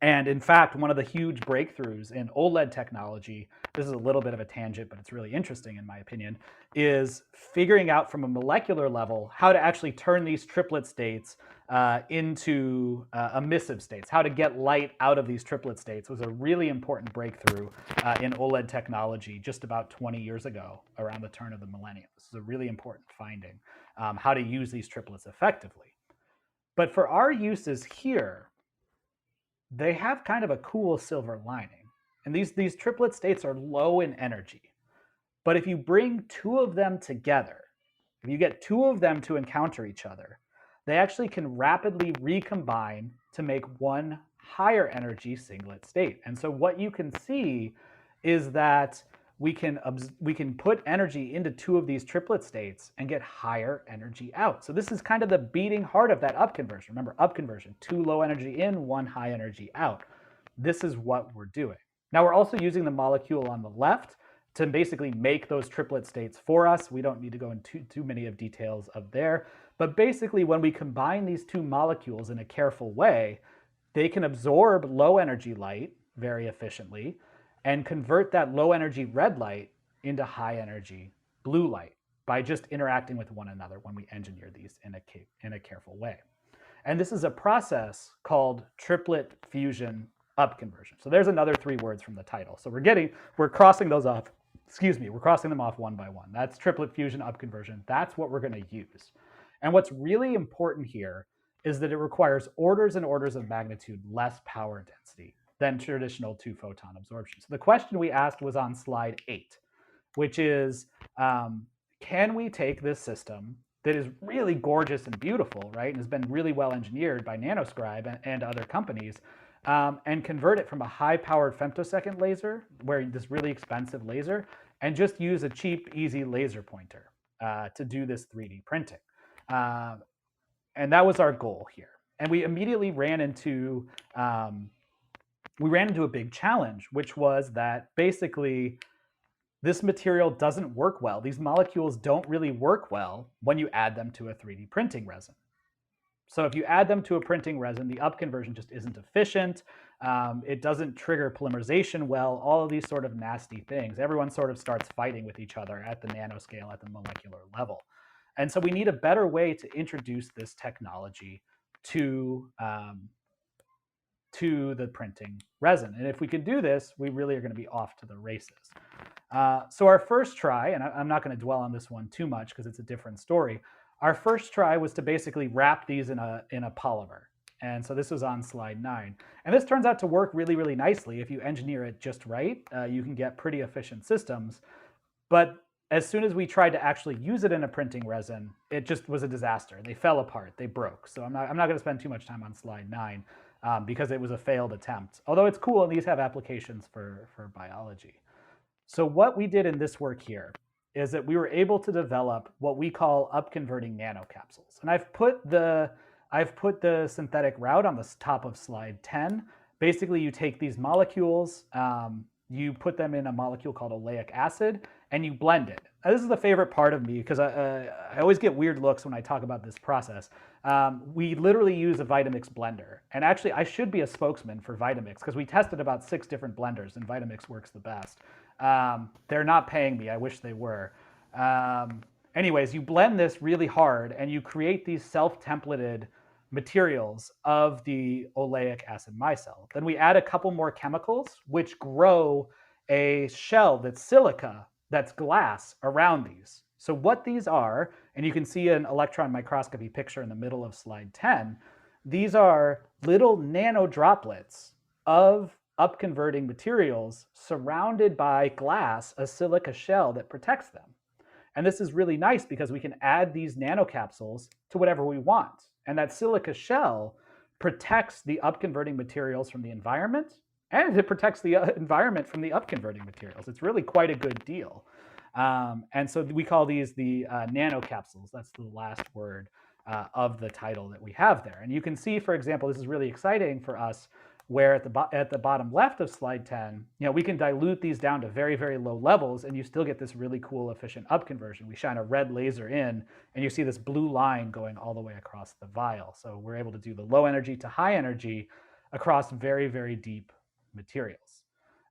And in fact, one of the huge breakthroughs in OLED technology, this is a little bit of a tangent, but it's really interesting in my opinion, is figuring out from a molecular level how to actually turn these triplet states into emissive states. How to get light out of these triplet states was a really important breakthrough in OLED technology just about 20 years ago, around the turn of the millennium. This is a really important finding, how to use these triplets effectively. But for our uses here, they have kind of a cool silver lining. And these triplet states are low in energy. But if you bring 2 of them together, if you get 2 of them to encounter each other, they actually can rapidly recombine to make one higher energy singlet state. And so what you can see is that we can put energy into 2 of these triplet states and get higher energy out. So this is kind of the beating heart of that upconversion. Remember, upconversion, 2 low energy in, 1 high energy out. This is what we're doing. Now we're also using the molecule on the left to basically make those triplet states for us. We don't need to go into too many of details of there. But basically, when we combine these 2 molecules in a careful way, they can absorb low energy light very efficiently and convert that low energy red light into high energy blue light by just interacting with one another when we engineer these in a careful way. And this is a process called triplet fusion upconversion. So there's another 3 words from the title. So we're crossing those off. We're crossing them off one by one. That's triplet fusion upconversion. That's what we're going to use. And what's really important here is that it requires orders and orders of magnitude less power density than traditional 2-photon absorption. So the question we asked was on slide 8, which is, can we take this system that is really gorgeous and beautiful, right, and has been really well engineered by Nanoscribe and other companies, and convert it from a high-powered femtosecond laser, where this really expensive laser, and just use a cheap, easy laser pointer to do this 3D printing. And that was our goal here. And we immediately ran into a big challenge, which was that basically this material doesn't work well. These molecules don't really work well when you add them to a 3D printing resin. So if you add them to a printing resin, the upconversion just isn't efficient. It doesn't trigger polymerization well, all of these sort of nasty things. Everyone sort of starts fighting with each other at the nanoscale, at the molecular level. And so we need a better way to introduce this technology to the printing resin. And if we can do this, we really are going to be off to the races. So our first try, and I'm not going to dwell on this one too much because it's a different story. Our first try was to basically wrap these in a polymer. And so this was on slide 9. And this turns out to work really, really nicely. If you engineer it just right, you can get pretty efficient systems. But as soon as we tried to actually use it in a printing resin, it just was a disaster. They fell apart, they broke. So I'm not going to spend too much time on slide 9 because it was a failed attempt. Although it's cool, and these have applications for biology. So what we did in this work here is that we were able to develop what we call upconverting nanocapsules. And I've put the synthetic route on the top of slide 10. Basically, you take these molecules, you put them in a molecule called oleic acid, and you blend it. Now, this is the favorite part of me because I always get weird looks when I talk about this process. We literally use a Vitamix blender. And actually, I should be a spokesman for Vitamix because we tested about 6 different blenders, and Vitamix works the best. They're not paying me. I wish they were. Anyways, you blend this really hard, and you create these self-templated materials of the oleic acid micelle. Then we add a couple more chemicals which grow a shell that's silica, that's glass around these. So what these are, and you can see an electron microscopy picture in the middle of slide 10, these are little nano droplets of upconverting materials surrounded by glass, a silica shell that protects them. And this is really nice because we can add these nanocapsules to whatever we want. And that silica shell protects the upconverting materials from the environment, and it protects the environment from the upconverting materials. It's really quite a good deal. And so we call these the nanocapsules. That's the last word of the title that we have there. And you can see, for example, this is really exciting for us, where at the bottom left of slide 10, we can dilute these down to very, very low levels, and you still get this really cool, efficient upconversion. We shine a red laser in, and you see this blue line going all the way across the vial. So we're able to do the low energy to high energy across very, very deep materials.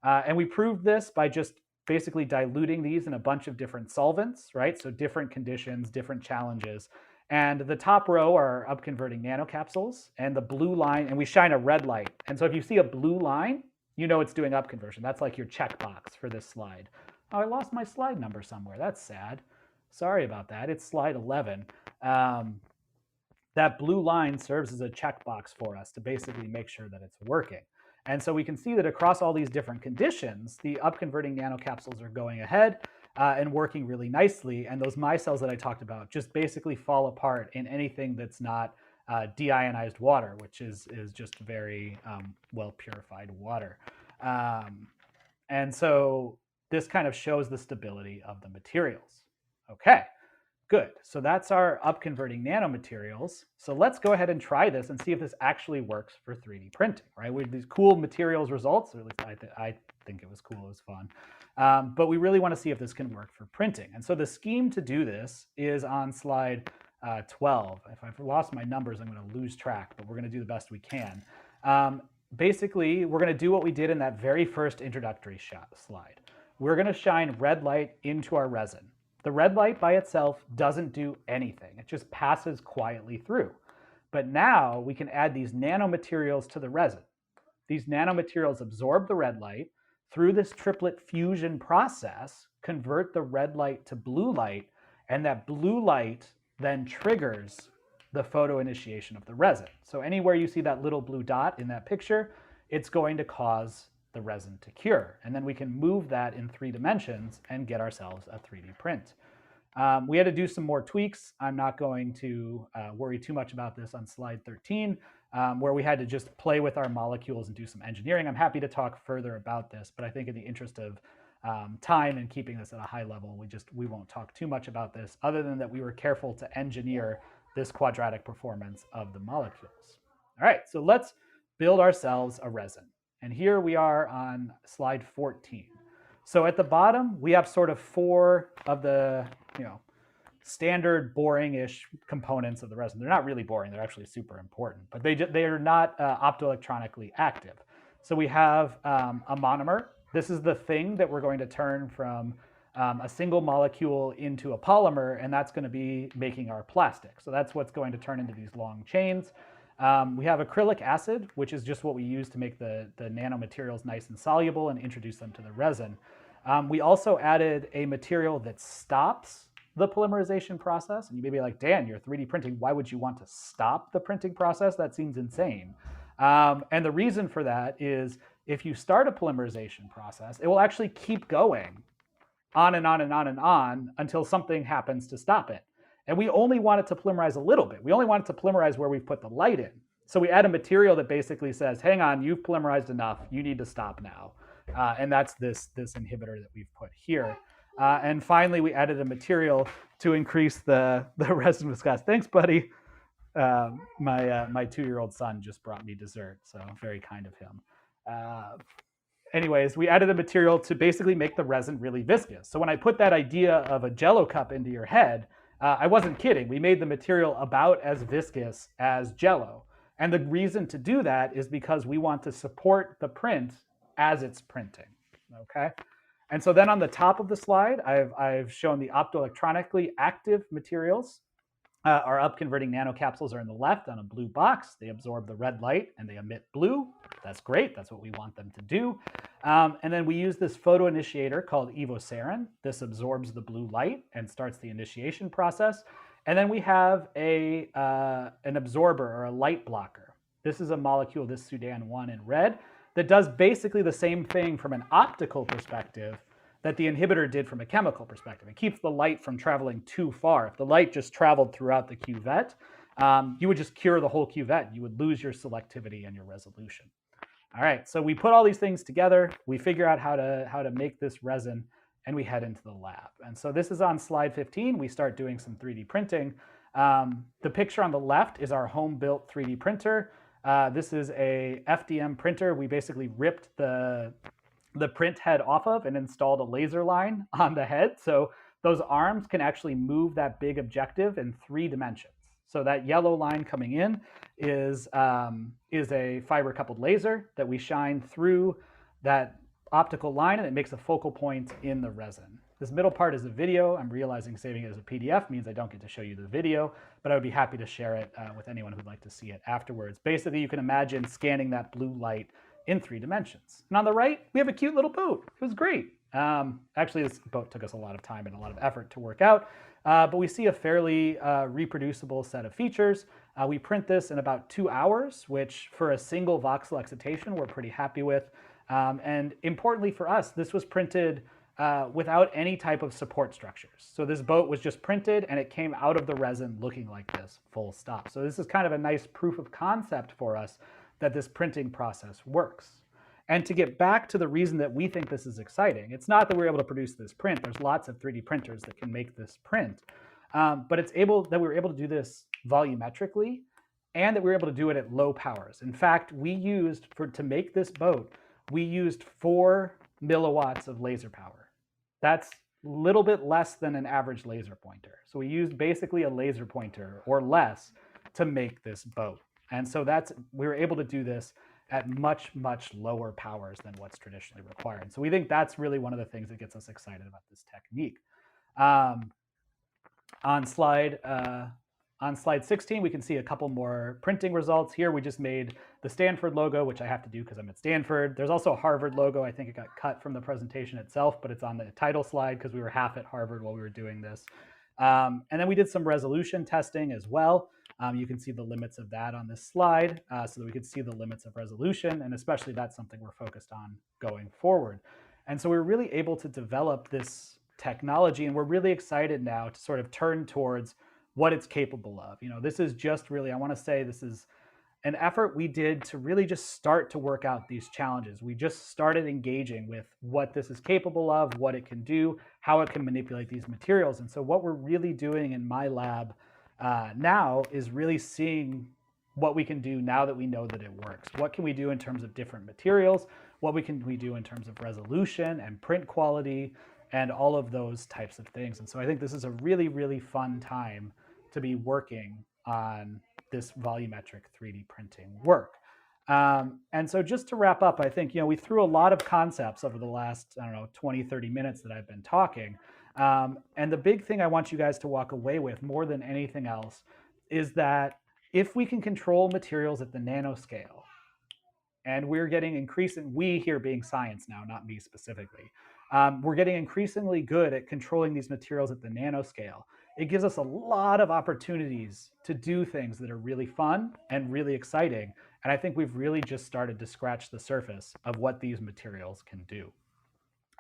And we proved this by just basically diluting these in a bunch of different solvents, right? So different conditions, different challenges. And the top row are upconverting nanocapsules, and the blue line, and we shine a red light. And so if you see a blue line, you know it's doing upconversion. That's like your checkbox for this slide. Oh, I lost my slide number somewhere. That's sad. Sorry about that. It's slide 11. That blue line serves as a checkbox for us to basically make sure that it's working. And so we can see that across all these different conditions, the upconverting nanocapsules are going ahead and working really nicely. And those micelles that I talked about just basically fall apart in anything that's not deionized water, which is just very well purified water. And so this kind of shows the stability of the materials. Okay, good. So that's our upconverting nanomaterials. So let's go ahead and try this and see if this actually works for 3D printing, right? With these cool materials results, or at least I think it was cool, it was fun. But we really want to see if this can work for printing. And so the scheme to do this is on slide 12. If I've lost my numbers, I'm going to lose track, but we're going to do the best we can. Basically, we're going to do what we did in that very first introductory slide. We're going to shine red light into our resin. The red light by itself doesn't do anything. It just passes quietly through. But now we can add these nanomaterials to the resin. These nanomaterials absorb the red light, through this triplet fusion process, convert the red light to blue light, and that blue light then triggers the photoinitiation of the resin. So anywhere you see that little blue dot in that picture, it's going to cause the resin to cure. And then we can move that in 3 dimensions and get ourselves a 3D print. We had to do some more tweaks. I'm not going to worry too much about this on slide 13, where we had to just play with our molecules and do some engineering. I'm happy to talk further about this, but I think in the interest of time and keeping this at a high level, we won't talk too much about this, other than that we were careful to engineer this quadratic performance of the molecules. All right, so let's build ourselves a resin. And here we are on slide 14. So at the bottom, we have sort of 4 of the, standard boring-ish components of the resin. They're not really boring, they're actually super important, but they are not optoelectronically active. So we have a monomer. This is the thing that we're going to turn from a single molecule into a polymer, and that's going to be making our plastic. So that's what's going to turn into these long chains. We have acrylic acid, which is just what we use to make the nanomaterials nice and soluble and introduce them to the resin. We also added a material that stops the polymerization process. And you may be like, Dan, you're 3D printing. Why would you want to stop the printing process? That seems insane. And the reason for that is if you start a polymerization process, it will actually keep going on and on and on and on until something happens to stop it. And we only want it to polymerize a little bit. We only want it to polymerize where we've put the light in. So we add a material that basically says, hang on, you've polymerized enough. You need to stop now. And that's this inhibitor that we've put here. And finally, we added a material to increase the resin viscosity. Thanks, buddy. My 2-year-old son just brought me dessert, so very kind of him. Anyways, we added a material to basically make the resin really viscous. So when I put that idea of a Jell-O cup into your head, I wasn't kidding. We made the material about as viscous as Jell-O. And the reason to do that is because we want to support the print as it's printing, okay? And so then on the top of the slide, I've shown the optoelectronically active materials. Our upconverting nanocapsules are in the left on a blue box. They absorb the red light and they emit blue. That's great. That's what we want them to do. And then we use this photoinitiator called evosarin. This absorbs the blue light and starts the initiation process. And then we have an absorber or a light blocker. This is a molecule, this Sudan1 in red, that does basically the same thing from an optical perspective that the inhibitor did from a chemical perspective. It keeps the light from traveling too far. If the light just traveled throughout the cuvette, you would just cure the whole cuvette. You would lose your selectivity and your resolution. All right, so we put all these things together. We figure out how to make this resin, and we head into the lab. And so this is on slide 15. We start doing some 3D printing. The picture on the left is our home-built 3D printer. This is a FDM printer. We basically ripped the print head off of and installed a laser line on the head. So those arms can actually move that big objective in 3 dimensions. So that yellow line coming in is a fiber coupled laser that we shine through that optical line, and it makes a focal point in the resin. This middle part is a video. I'm realizing saving it as a PDF means I don't get to show you the video, but I would be happy to share it with anyone who'd like to see it afterwards. Basically, you can imagine scanning that blue light in 3 dimensions. And on the right, we have a cute little boat. It was great. Actually, this boat took us a lot of time and a lot of effort to work out, but we see a fairly reproducible set of features. We print this in about 2 hours, which for a single voxel excitation, we're pretty happy with. And importantly for us, this was printed without any type of support structures. So this boat was just printed and it came out of the resin looking like this, full stop. So this is kind of a nice proof of concept for us that this printing process works. And to get back to the reason that we think this is exciting, it's not that we're able to produce this print. There's lots of 3D printers that can make this print, but it's that we were able to do this volumetrically and that we were able to do it at low powers. In fact, we used, to make this boat, we used 4 milliwatts of laser power. That's a little bit less than an average laser pointer. So we used basically a laser pointer or less to make this boat. And so we were able to do this at much, much lower powers than what's traditionally required. So we think that's really one of the things that gets us excited about this technique. On slide 16, we can see a couple more printing results. Here we just made the Stanford logo, which I have to do because I'm at Stanford. There's also a Harvard logo. I think it got cut from the presentation itself, but it's on the title slide because we were half at Harvard while we were doing this. And then we did some resolution testing as well. You can see the limits of that on this slide so that we could see the limits of resolution, and especially that's something we're focused on going forward. And so we're really able to develop this technology, and we're really excited now to sort of turn towards what it's capable of. You know, this is just really, I want to say this is an effort we did to really just start to work out these challenges. We just started engaging with what this is capable of, what it can do, how it can manipulate these materials. And so what we're really doing in my lab now is really seeing what we can do now that we know that it works. What can we do in terms of different materials? What can we do in terms of resolution and print quality and all of those types of things. And so I think this is a really, really fun time to be working on this volumetric 3D printing work. And so just to wrap up, I think, we threw a lot of concepts over the last, 20, 30 minutes that I've been talking. And the big thing I want you guys to walk away with more than anything else is that if we can control materials at the nanoscale, and we're getting we here being science now, not me specifically, we're getting increasingly good at controlling these materials at the nanoscale. It gives us a lot of opportunities to do things that are really fun and really exciting. And I think we've really just started to scratch the surface of what these materials can do.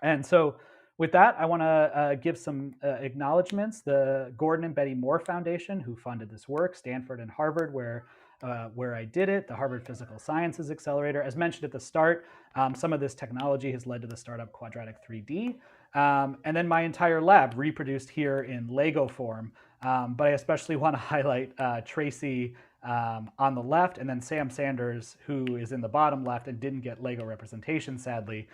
And so with that, I want to give some acknowledgments. The Gordon and Betty Moore Foundation, who funded this work, Stanford and Harvard, where I did it, the Harvard Physical Sciences Accelerator. As mentioned at the start, some of this technology has led to the startup Quadratic 3D. And then my entire lab reproduced here in Lego form. But I especially want to highlight Tracy on the left, and then Sam Sanders, who is in the bottom left and didn't get Lego representation, sadly,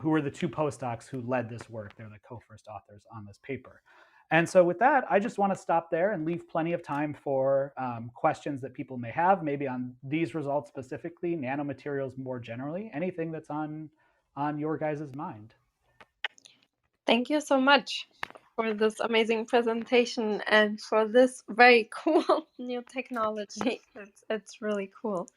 who were the 2 postdocs who led this work. They're the co-first authors on this paper. And so with that, I just want to stop there and leave plenty of time for questions that people may have, maybe on these results specifically, nanomaterials more generally, anything that's on your guys' mind. Thank you so much for this amazing presentation and for this very cool new technology. It's really cool.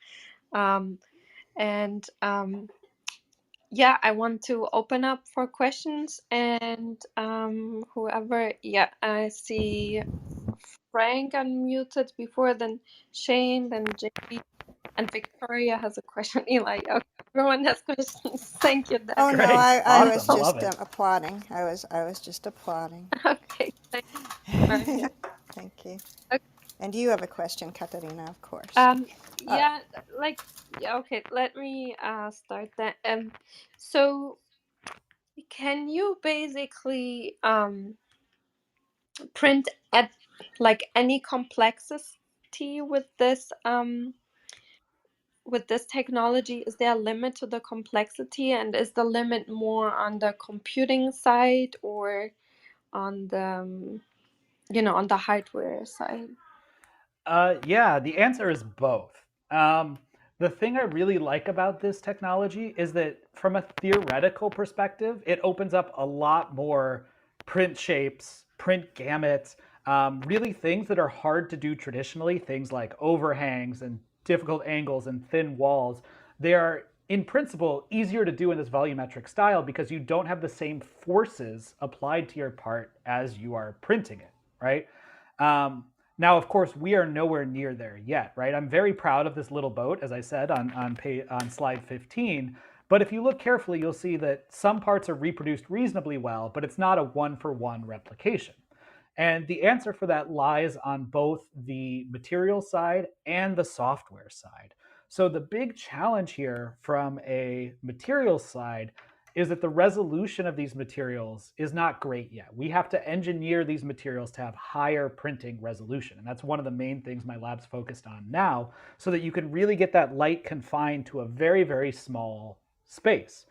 Yeah, I want to open up for questions, and whoever, yeah, I see Frank unmuted before, then Shane, then JP, and Victoria has a question. Eli, okay, everyone has questions. Thank you, Oh Debbie. no, Great. I was Awesome. I just love it. applauding. I was just applauding. Okay, thank you. Thank you. Okay. And you have a question, Katarina, of course. Yeah, like, yeah, okay, let me start that. So can you basically print at like any complexity with this technology? Is there a limit to the complexity, and is the limit more on the computing side or on the on the hardware side? Yeah, the answer is both. The thing I really like about this technology is that from a theoretical perspective, it opens up a lot more print shapes, print gamuts, really things that are hard to do traditionally, things like overhangs and difficult angles and thin walls. They are, in principle, easier to do in this volumetric style because you don't have the same forces applied to your part as you are printing it, right? Now, of course, we are nowhere near there yet, right? I'm very proud of this little boat, as I said on slide 15. But if you look carefully, you'll see that some parts are reproduced reasonably well, but it's not a one-for-one replication. And the answer for that lies on both the material side and the software side. So the big challenge here from a material side is that the resolution of these materials is not great yet. We have to engineer these materials to have higher printing resolution. And that's one of the main things my lab's focused on now, so that you can really get that light confined to a very, very small space.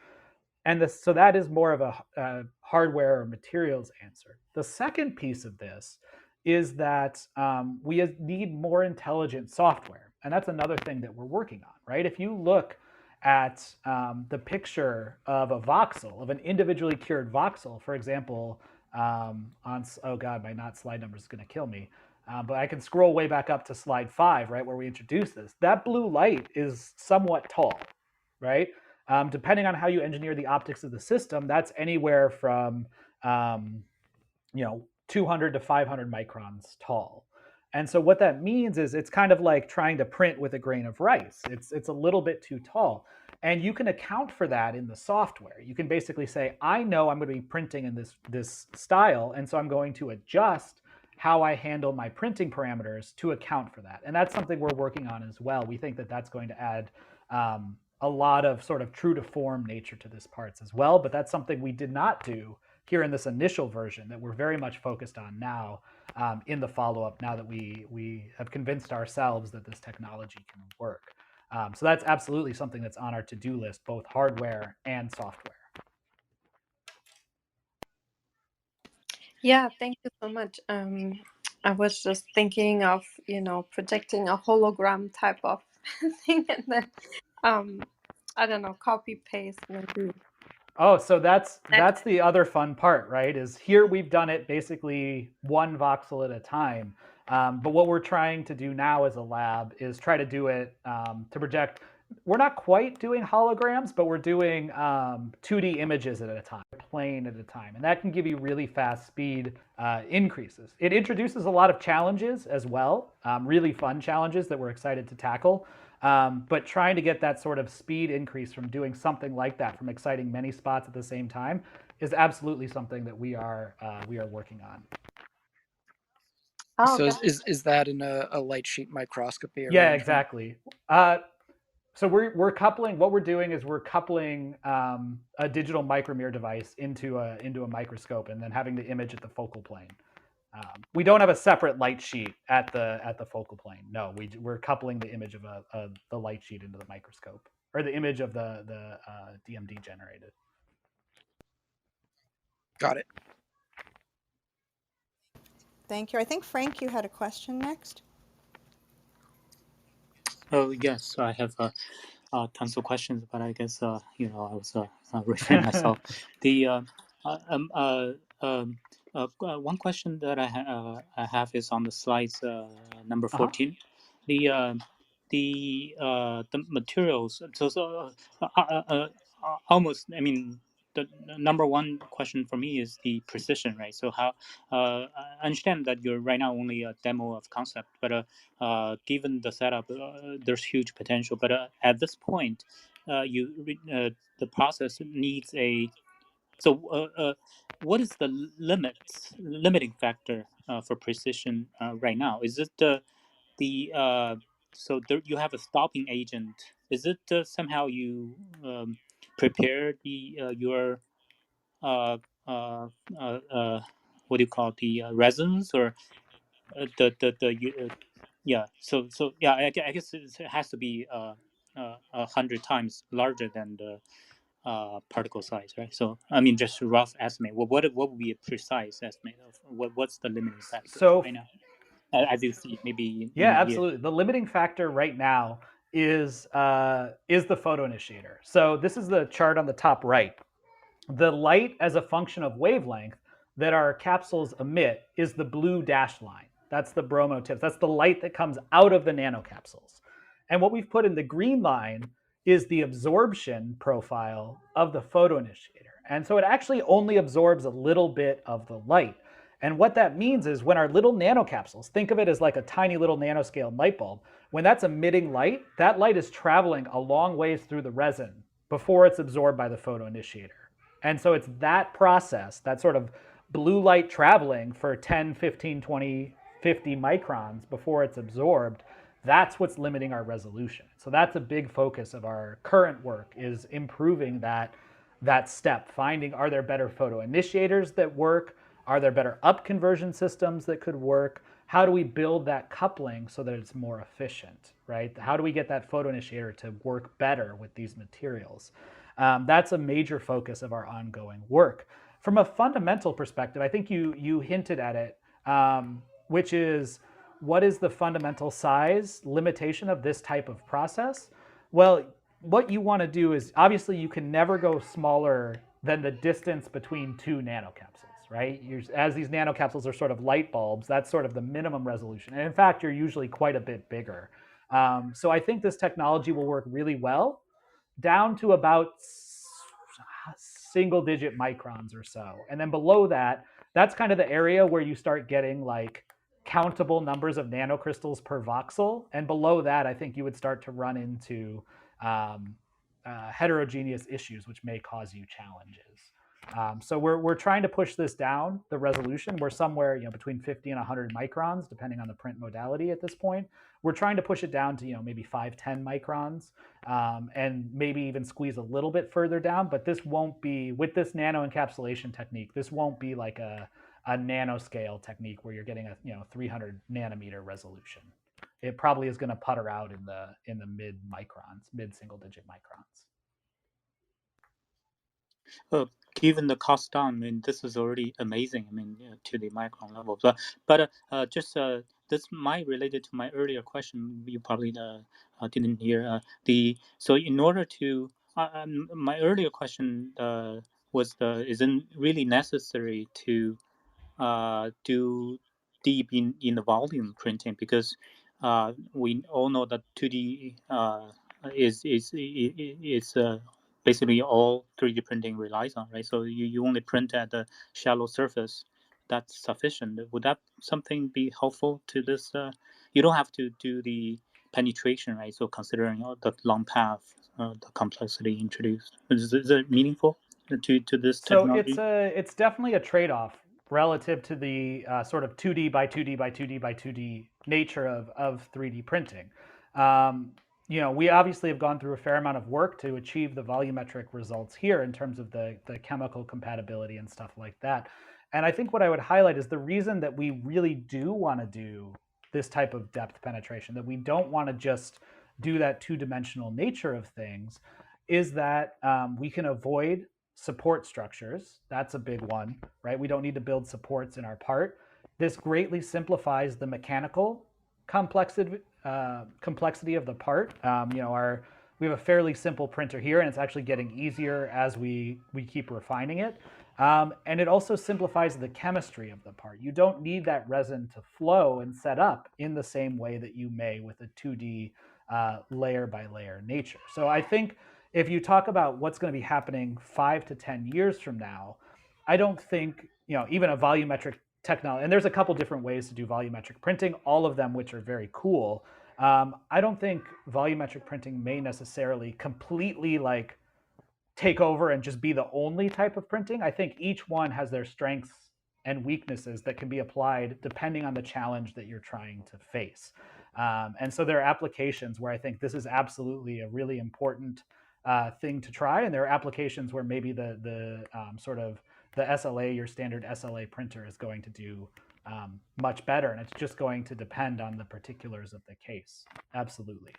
And so that is more of a hardware or materials answer. The second piece of this is that we need more intelligent software. And that's another thing that we're working on, right? If you look at the picture of a voxel, of an individually cured voxel, for example, oh God, my not slide number is going to kill me. But I can scroll way back up to slide 5, right, where we introduce this. That blue light is somewhat tall, right? Depending on how you engineer the optics of the system, that's anywhere from 200 to 500 microns tall. And so what that means is it's kind of like trying to print with a grain of rice. It's a little bit too tall. And you can account for that in the software. You can basically say, I know I'm going to be printing in this style, and so I'm going to adjust how I handle my printing parameters to account for that. And that's something we're working on as well. We think that that's going to add a lot of sort of true to form nature to this parts as well. But that's something we did not do here in this initial version that we're very much focused on now in the follow-up, now that we have convinced ourselves that this technology can work. So that's absolutely something that's on our to-do list, both hardware and software. Yeah, thank you so much. I was just thinking of, projecting a hologram type of thing, and then, I don't know, copy paste maybe. Oh, so that's the other fun part, right? Is here we've done it basically one voxel at a time. But what we're trying to do now as a lab is try to do it to project. We're not quite doing holograms, but we're doing 2D images at a time, plane at a time. And that can give you really fast speed increases. It introduces a lot of challenges as well, really fun challenges that we're excited to tackle. But trying to get that sort of speed increase from doing something like that, from exciting many spots at the same time, is absolutely something that we are working on. Oh, So is that in a light sheet microscopy arrangement? Yeah, exactly. So we're coupling. What we're doing is we're coupling a digital micromirror device into a microscope, and then having the image at the focal plane. We don't have a separate light sheet at the focal plane. No, we're coupling the image of the light sheet into the microscope, or the image of the DMD generated. Got it. Thank you. I think, Frank, you had a question next. Oh yes, I have tons of questions, but I guess I was refraining myself. One question that I have is on the slides number Uh-huh. 14, the the materials. Almost. I mean, the number one question for me is the precision, right? So how I understand that you're right now only a demo of concept, but given the setup, there's huge potential. But at this point, the process needs a so, what is the limiting factor for precision right now? Is it the so there you have a stopping agent? Is it somehow you prepare the your uh, uh, what do you call it, the resins or yeah? So yeah, I guess it has to be 100 times larger than the particle size, right? So I mean, just a rough estimate. What would be a precise estimate of what's the limiting factor So right now? As you see, maybe in yeah, a year. absolutely. The limiting factor right now is the photoinitiator. So this is the chart on the top right. The light as a function of wavelength that our capsules emit is the blue dashed line. That's the bromo tips. That's the light that comes out of the nanocapsules. And what we've put in the green line is the absorption profile of the photoinitiator. And so it actually only absorbs a little bit of the light. And what that means is when our little nanocapsules, think of it as like a tiny little nanoscale light bulb, when that's emitting light, that light is traveling a long ways through the resin before it's absorbed by the photoinitiator. And so it's that process, that sort of blue light traveling for 10, 15, 20, 50 microns before it's absorbed. That's what's limiting our resolution. So that's a big focus of our current work, is improving that step, finding, are there better photoinitiators that work? Are there better upconversion systems that could work? How do we build that coupling so that it's more efficient, right? How do we get that photoinitiator to work better with these materials? That's a major focus of our ongoing work. From a fundamental perspective, I think you hinted at it, which is, what is the fundamental size limitation of this type of process? Well, what you want to do is, obviously you can never go smaller than the distance between two nanocapsules, right? As these nanocapsules are sort of light bulbs, that's sort of the minimum resolution. And in fact, you're usually quite a bit bigger. So I think this technology will work really well down to about single digit microns or so. And then below that, that's kind of the area where you start getting like countable numbers of nanocrystals per voxel. And below that, I think you would start to run into heterogeneous issues, which may cause you challenges. So we're trying to push this down, the resolution. We're somewhere between 50 and 100 microns, depending on the print modality at this point. We're trying to push it down to maybe 5, 10 microns, and maybe even squeeze a little bit further down. But this won't be, with this nano encapsulation technique, this won't be like a nanoscale technique where you're getting a 300 nanometer resolution. It probably is going to putter out in the mid microns, mid single digit microns. Given the cost down, I mean, this is already amazing. I mean, to the micron level. But just this might related to my earlier question. You probably didn't hear So in order to my earlier question was isn't really necessary to do deep in the volume printing, because we all know that 2D is basically all 3D printing relies on, right? So you only print at the shallow surface. That's sufficient. Would that something be helpful to this? You don't have to do the penetration, right? So considering the long path, the complexity introduced, is it meaningful to this So technology? it's definitely a trade-off relative to the sort of 2D by 2D by 2D by 2D nature of 3D printing. We obviously have gone through a fair amount of work to achieve the volumetric results here in terms of the chemical compatibility and stuff like that. And I think what I would highlight is the reason that we really do want to do this type of depth penetration, that we don't want to just do that two-dimensional nature of things, is that we can avoid support structures. That's a big one, right? We don't need to build supports in our part. This greatly simplifies the mechanical complexity of the part. We have a fairly simple printer here, and it's actually getting easier as we keep refining it. And it also simplifies the chemistry of the part. You don't need that resin to flow and set up in the same way that you may with a 2D layer by layer nature. So I think if you talk about what's going to be happening 5 to 10 years from now, I don't think, even a volumetric technology, and there's a couple different ways to do volumetric printing, all of them which are very cool. I don't think volumetric printing may necessarily completely take over and just be the only type of printing. I think each one has their strengths and weaknesses that can be applied depending on the challenge that you're trying to face. And so there are applications where I think this is absolutely a really important thing to try, and there are applications where maybe the sort of the SLA, your standard SLA printer, is going to do much better, and it's just going to depend on the particulars of the case. Absolutely.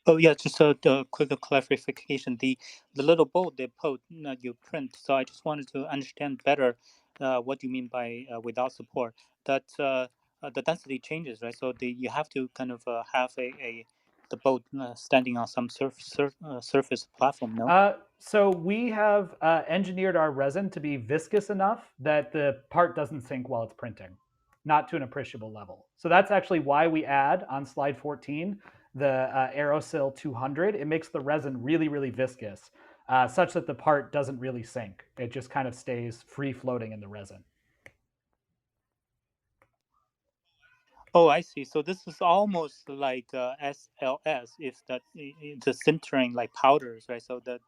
Oh yeah, just a quick clarification. The little bolt they put you print. So I just wanted to understand better what you mean by without support. That the density changes, right? So you have to kind of have the boat standing on some surface platform. No. So we have engineered our resin to be viscous enough that the part doesn't sink while it's printing, not to an appreciable level. So that's actually why we add on slide 14 the Aerosil 200. It makes the resin really, really viscous, such that the part doesn't really sink. It just kind of stays free floating in the resin. Oh, I see. So this is almost like SLS, if the sintering like powders, right? So the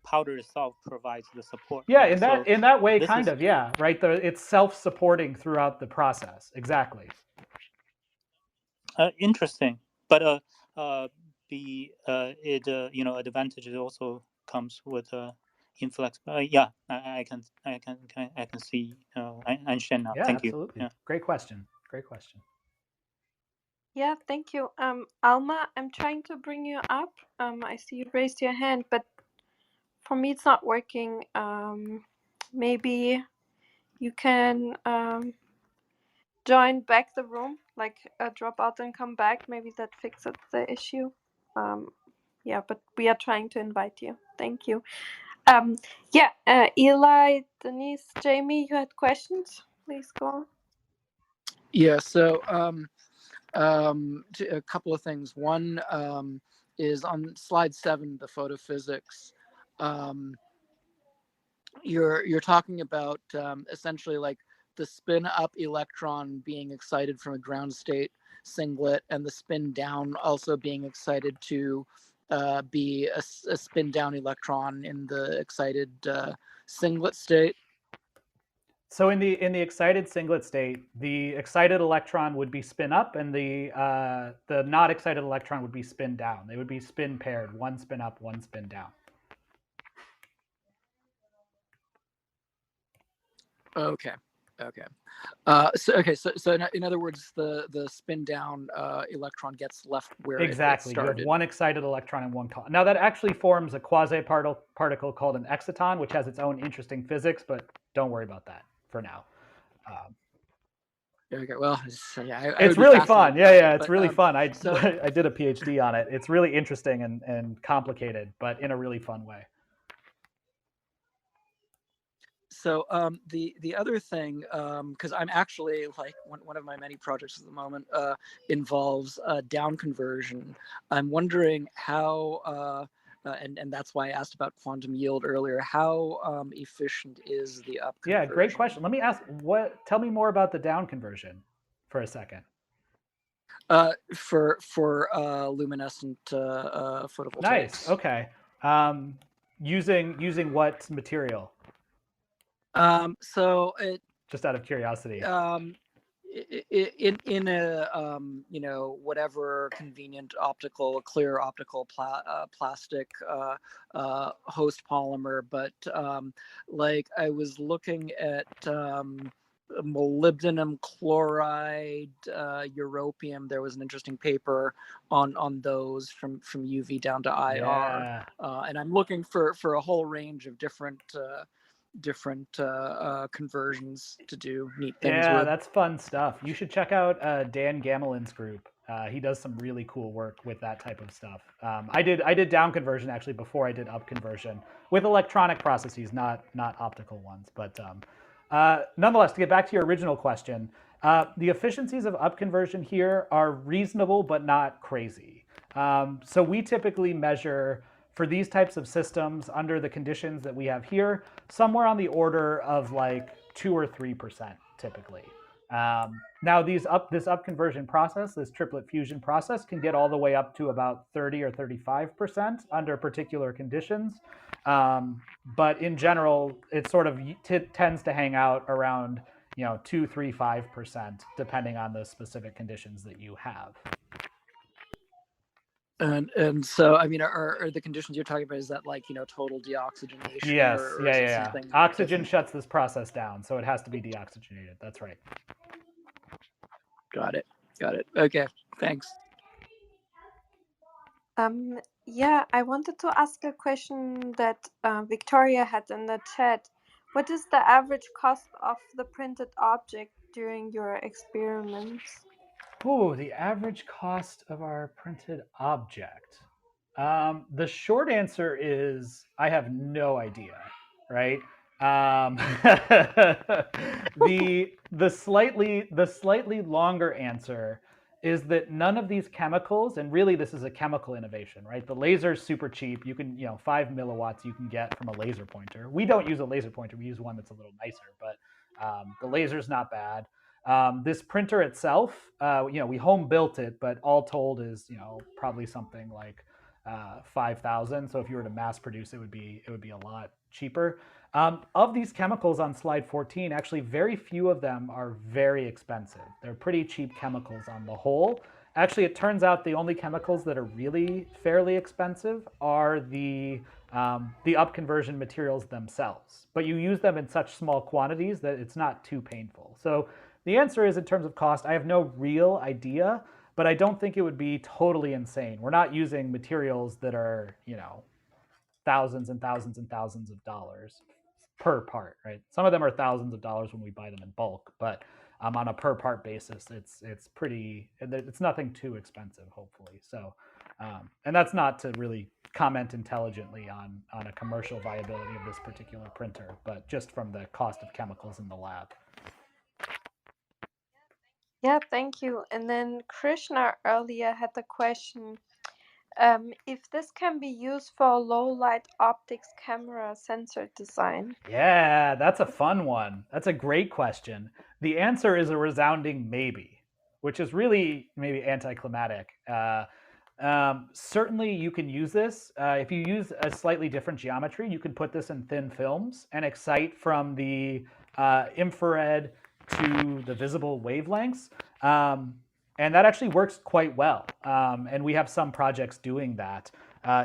powder itself provides the support. Yeah, right? in that way, this kind is of, yeah, right. It's self-supporting throughout the process. Exactly. interesting, but advantage also comes with influx. Yeah, I can see. I understand now. Yeah, Thank absolutely. you. Yeah. Great question. Great question. Yeah, thank you. Alma, I'm trying to bring you up. I see you raised your hand, but for me it's not working. Maybe you can join back the room, like drop out and come back. Maybe that fixes the issue. Yeah, but we are trying to invite you. Thank you. Eli, Denise, Jamie, you had questions? Please go on. Yeah, so a couple of things. One is on slide 7, the photophysics. You're talking about essentially like the spin up electron being excited from a ground state singlet, and the spin down also being excited to be a spin down electron in the excited singlet state. So in the excited singlet state, the excited electron would be spin up, and the not excited electron would be spin down. They would be spin paired, one spin up, one spin down. Okay. So in other words, the spin down electron gets left where exactly. it started. You have one excited electron and one now that actually forms a quasi-particle called an exciton, which has its own interesting physics, but don't worry about that for now. Okay, well, it's really fun. Yeah, it's really fun. I did a PhD on it. It's really interesting and complicated, but in a really fun way. So the other thing, because I'm actually like one of my many projects at the moment involves down conversion. I'm wondering how, and that's why I asked about quantum yield earlier. How efficient is the up conversion? Yeah, great question. Let me ask. Tell me more about the down conversion for a second. For luminescent photovoltaics. Nice. Okay. Using what material? So it, just out of curiosity. In a whatever convenient clear optical plastic host polymer, but like I was looking at molybdenum chloride, europium. There was an interesting paper on those from UV down to IR, yeah. And I'm looking for a whole range of different conversions to do neat things with. That's fun stuff. You should check out Dan Gamelin's group. He does some really cool work with that type of stuff. I did down conversion actually before I did up conversion with electronic processes, not optical ones. But nonetheless, to get back to your original question, the efficiencies of up conversion here are reasonable but not crazy. So we typically measure for these types of systems under the conditions that we have here, somewhere on the order of like 2 or 3% typically. Now this up conversion process, this triplet fusion process, can get all the way up to about 30 or 35% under particular conditions. But in general, it sort of tends to hang out around 2, 3, 5%, depending on the specific conditions that you have. And so, I mean, are the conditions you're talking about, is that like, total deoxygenation? Yes, or is it something Oxygen different? shuts this process down, so it has to be deoxygenated. That's right. Got it. Okay, thanks. Yeah, I wanted to ask a question that Victoria had in the chat. What is the average cost of the printed object during your experiments? Ooh, the average cost of our printed object. The short answer is I have no idea, right? The slightly longer answer is that none of these chemicals, and really this is a chemical innovation, right? The laser is super cheap. You can, 5 milliwatts you can get from a laser pointer. We don't use a laser pointer. We use one that's a little nicer, but the laser's not bad. This printer itself, we home built it, but all told is, probably something like 5,000. So if you were to mass produce, it would be a lot cheaper. Of these chemicals on slide 14, actually very few of them are very expensive. They're pretty cheap chemicals on the whole. Actually, it turns out the only chemicals that are really fairly expensive are the up conversion materials themselves. But you use them in such small quantities that it's not too painful. So the answer is, in terms of cost, I have no real idea, but I don't think it would be totally insane. We're not using materials that are, thousands and thousands and thousands of dollars per part, right? Some of them are thousands of dollars when we buy them in bulk, but on a per part basis, it's nothing too expensive, hopefully. So, and that's not to really comment intelligently on a commercial viability of this particular printer, but just from the cost of chemicals in the lab. Yeah, thank you. And then Krishna earlier had the question, if this can be used for low light optics camera sensor design. Yeah, that's a fun one. That's a great question. The answer is a resounding maybe, which is really maybe anticlimactic. Certainly, you can use this. If you use a slightly different geometry, you can put this in thin films and excite from the infrared to the visible wavelengths. And that actually works quite well. And we have some projects doing that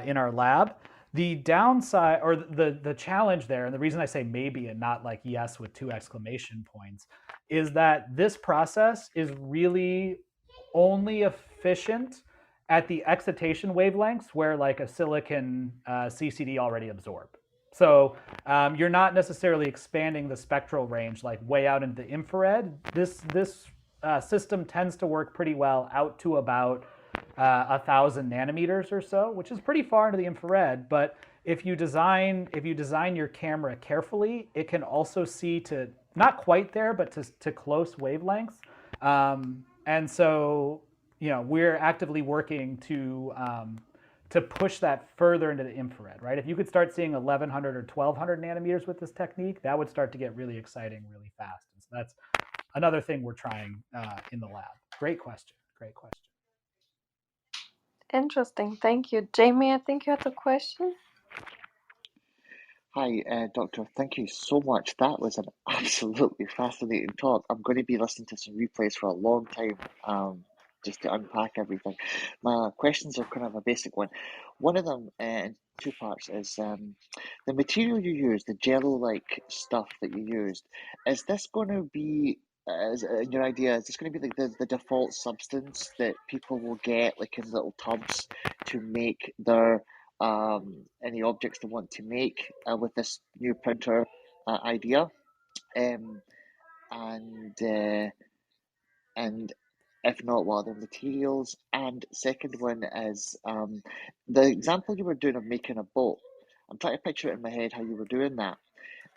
in our lab. The downside, or the challenge there, and the reason I say maybe and not like yes with 2 exclamation points, is that this process is really only efficient at the excitation wavelengths where like a silicon CCD already absorb. So you're not necessarily expanding the spectral range like way out into the infrared. This system tends to work pretty well out to about 1,000 nanometers or so, which is pretty far into the infrared. But if you design your camera carefully, it can also see to not quite there, but to close wavelengths. And so we're actively working to push that further into the infrared, right? If you could start seeing 1,100 or 1,200 nanometers with this technique, that would start to get really exciting really fast. And so that's another thing we're trying in the lab. Great question. Interesting, thank you. Jamie, I think you had a question. Hi, Doctor. Thank you so much. That was an absolutely fascinating talk. I'm going to be listening to some replays for a long time, just to unpack everything. My questions are kind of a basic one. One of them, in 2 parts, is the material you use, the jello-like stuff that you used. Is this going to be, in your idea, is this going to be like the default substance that people will get, like in little tubs, to make their any objects they want to make with this new printer idea, and If not, what other materials? And second one is the example you were doing of making a boat. I'm trying to picture it in my head how you were doing that.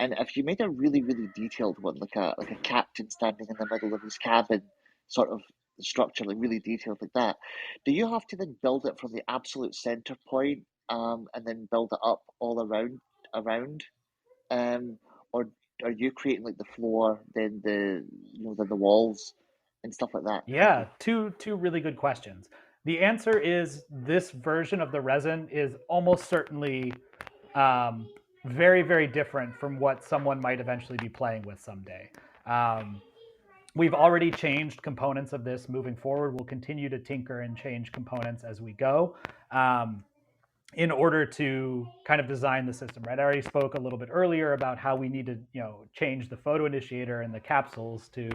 And if you made a really, really detailed one, like a captain standing in the middle of his cabin, sort of structure, like really detailed like that, do you have to then build it from the absolute center point, and then build it up all around, or are you creating like the floor, then then the walls and stuff like that? Thank you. Yeah, two really good questions. The answer is this version of the resin is almost certainly very, very different from what someone might eventually be playing with someday. We've already changed components of this moving forward. We'll continue to tinker and change components as we go. In order to kind of design the system, right? I already spoke a little bit earlier about how we need to, change the photo initiator and the capsules to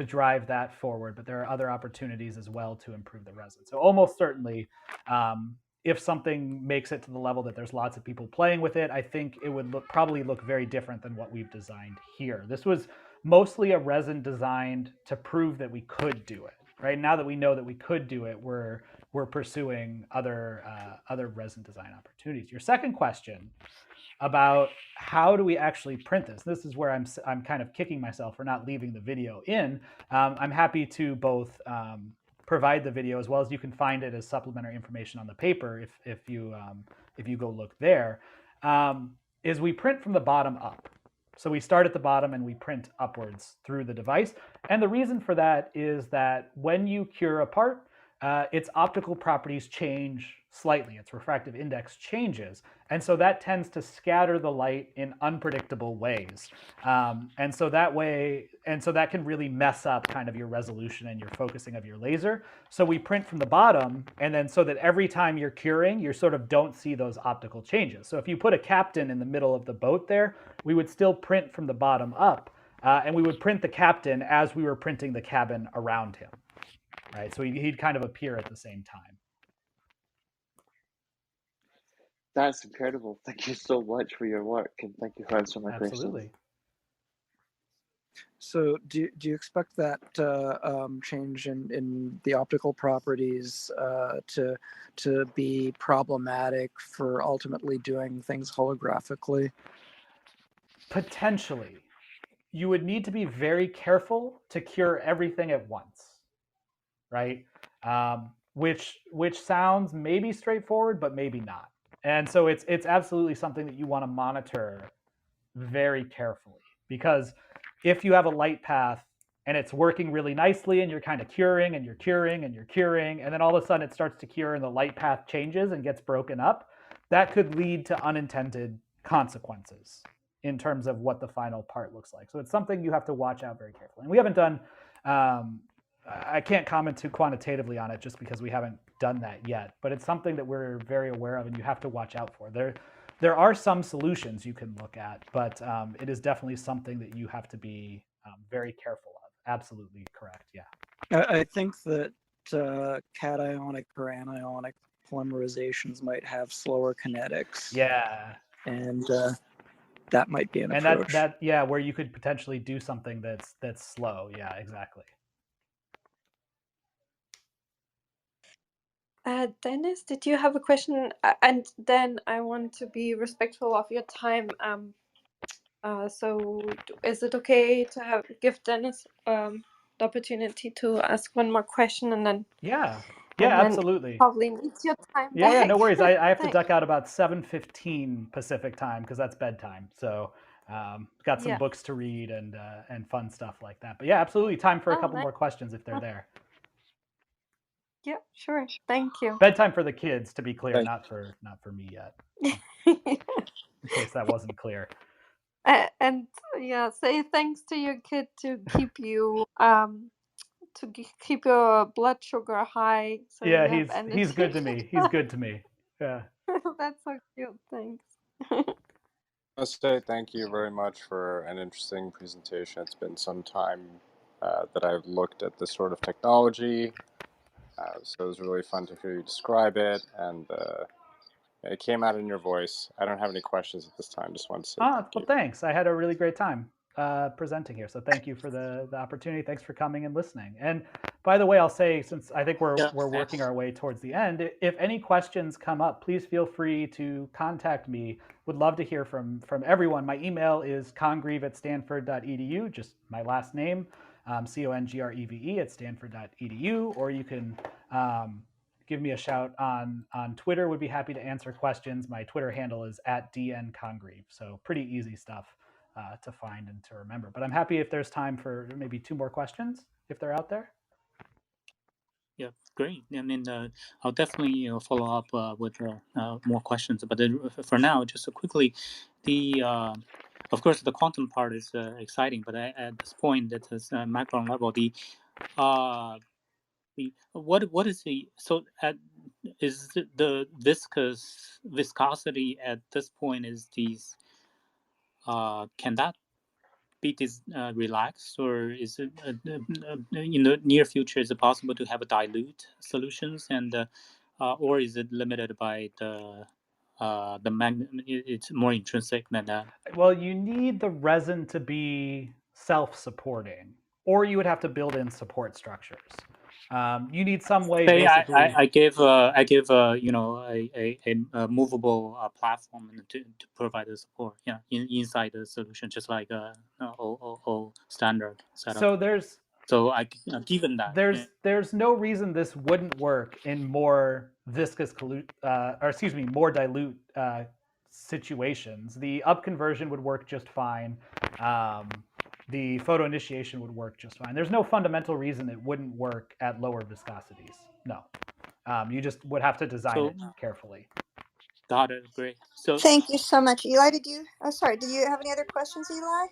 drive that forward, but there are other opportunities as well to improve the resin. So almost certainly, if something makes it to the level that there's lots of people playing with it, I think it would probably look very different than what we've designed here. This was mostly a resin designed to prove that we could do it, right? Now that we know that we could do it, we're pursuing other resin design opportunities. Your second question about how do we actually print this? This is where I'm kind of kicking myself for not leaving the video in. I'm happy to both provide the video as well as you can find it as supplementary information on the paper if you go look there. Is we print from the bottom up. So we start at the bottom and we print upwards through the device. And the reason for that is that when you cure a part, its optical properties change slightly. Its refractive index changes. And so that tends to scatter the light in unpredictable ways. And so that can really mess up kind of your resolution and your focusing of your laser. So we print from the bottom, and then so that every time you're curing, you sort of don't see those optical changes. So if you put a captain in the middle of the boat there, we would still print from the bottom up, and we would print the captain as we were printing the cabin around him. Right, so he'd kind of appear at the same time. That's incredible. Thank you so much for your work, and thank you for answering my Absolutely. questions. So do you expect that change in the optical properties to be problematic for ultimately doing things holographically? Potentially. You would need to be very careful to cure everything at once, right? Which sounds maybe straightforward, but maybe not. And so it's absolutely something that you want to monitor very carefully, because if you have a light path and it's working really nicely and you're kind of curing and you're curing and you're curing, and then all of a sudden it starts to cure and the light path changes and gets broken up, that could lead to unintended consequences in terms of what the final part looks like. So it's something you have to watch out very carefully. And we haven't done, I can't comment too quantitatively on it just because we haven't done that yet, but it's something that we're very aware of and you have to watch out for. There are some solutions you can look at, but it is definitely something that you have to be very careful of. Absolutely correct, yeah. I think that cationic or anionic polymerizations might have slower kinetics. Yeah. And that might be an and approach. that yeah, where you could potentially do something that's slow. Yeah, exactly. Dennis, did you have a question? And then I want to be respectful of your time. So is it okay to give Dennis the opportunity to ask one more question and then? Yeah, and then absolutely. Probably needs your time back. Yeah, no worries. I have to duck out about 7:15 Pacific time because that's bedtime. So got some books to read and fun stuff like that. But yeah, absolutely time for a couple more questions if they're there. Yeah, sure. Thank you. Bedtime for the kids, to be clear, not for me yet. In case that wasn't clear. And yeah, say thanks to your kid to keep you keep your blood sugar high. So yeah, he's good to me. He's good to me. Yeah. That's so cute. Thanks. I must say thank you very much for an interesting presentation. It's been some time that I've looked at this sort of technology, so it was really fun to hear you describe it, and it came out in your voice. I don't have any questions at this time. Just wanted to say thank you. Thanks. I had a really great time presenting here, so thank you for the opportunity. Thanks for coming and listening. And By the way, I'll say, since I think we're Yeah. working our way towards the end, if any questions come up, please feel free to contact me. Would love to hear from everyone. My email is congreve@stanford.edu, just my last name, CONGREVE at stanford.edu, or you can give me a shout on Twitter. Would be happy to answer questions. My Twitter handle is @dncongreve, so pretty easy stuff to find and to remember. But I'm happy if there's time for maybe 2 more questions, if they're out there. Yeah, great. I mean, I'll definitely follow up with more questions. But for now, just quickly, the of course the quantum part is exciting, but at this point, at this macron level, what is the is the viscosity at this point is these can that be relaxed, or is it in the near future is it possible to have a dilute solutions, and or is it limited by the magnet? It's more intrinsic than that. Well, you need the resin to be self-supporting, or you would have to build in support structures. You need some way, Say basically. I give you know a movable platform to provide the support, yeah, inside the solution, just like a standard setup. So there's given that there's no reason this wouldn't work in more viscous more dilute situations. The upconversion would work just fine. The photo initiation would work just fine. There's no fundamental reason it wouldn't work at lower viscosities. No, you just would have to design it carefully. Got it. Great. So thank you so much, Eli. Did you have any other questions, Eli?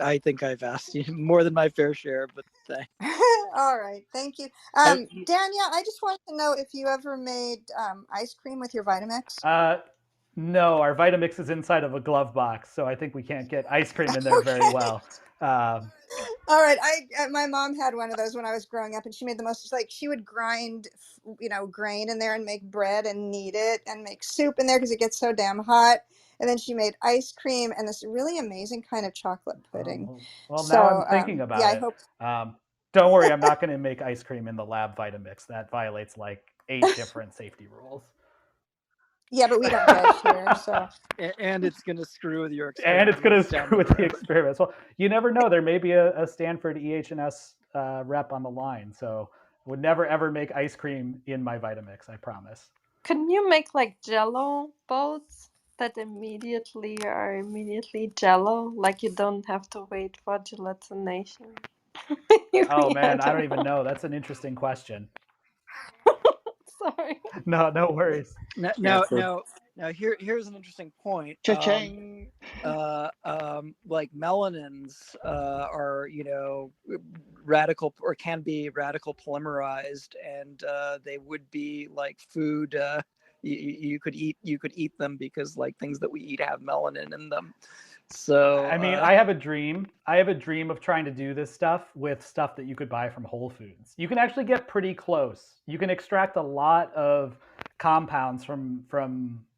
I think I've asked you more than my fair share, but thanks. All right, thank you. Dan, yeah, I just wanted to know if you ever made ice cream with your Vitamix. No, our Vitamix is inside of a glove box, so I think we can't get ice cream in there very well. All right, my mom had one of those when I was growing up, and she made the most. Like, she would grind, grain in there and make bread and knead it and make soup in there because it gets so damn hot. And then she made ice cream and this really amazing kind of chocolate pudding. Well, so, now I'm thinking about it. I hope. Don't worry, I'm not going to make ice cream in the lab Vitamix. That violates like 8 different safety rules. Yeah, but we don't judge here, so. And it's going to screw with your experiment. And it's going to screw with the experiments. Well, you never know. There may be a Stanford EH&S rep on the line, so would never ever make ice cream in my Vitamix, I promise. Can you make like Jello balls that are immediately Jello? Like you don't have to wait for gelatination. Oh man, I don't even know. That's an interesting question. Sorry. No worries. Now, here's an interesting point. Cha-ching! Like melanins are, radical or can be radical polymerized, and they would be like food. You could eat them because like things that we eat have melanin in them. So I mean, I have a dream. I have a dream of trying to do this stuff with stuff that you could buy from Whole Foods. You can actually get pretty close. You can extract a lot of compounds from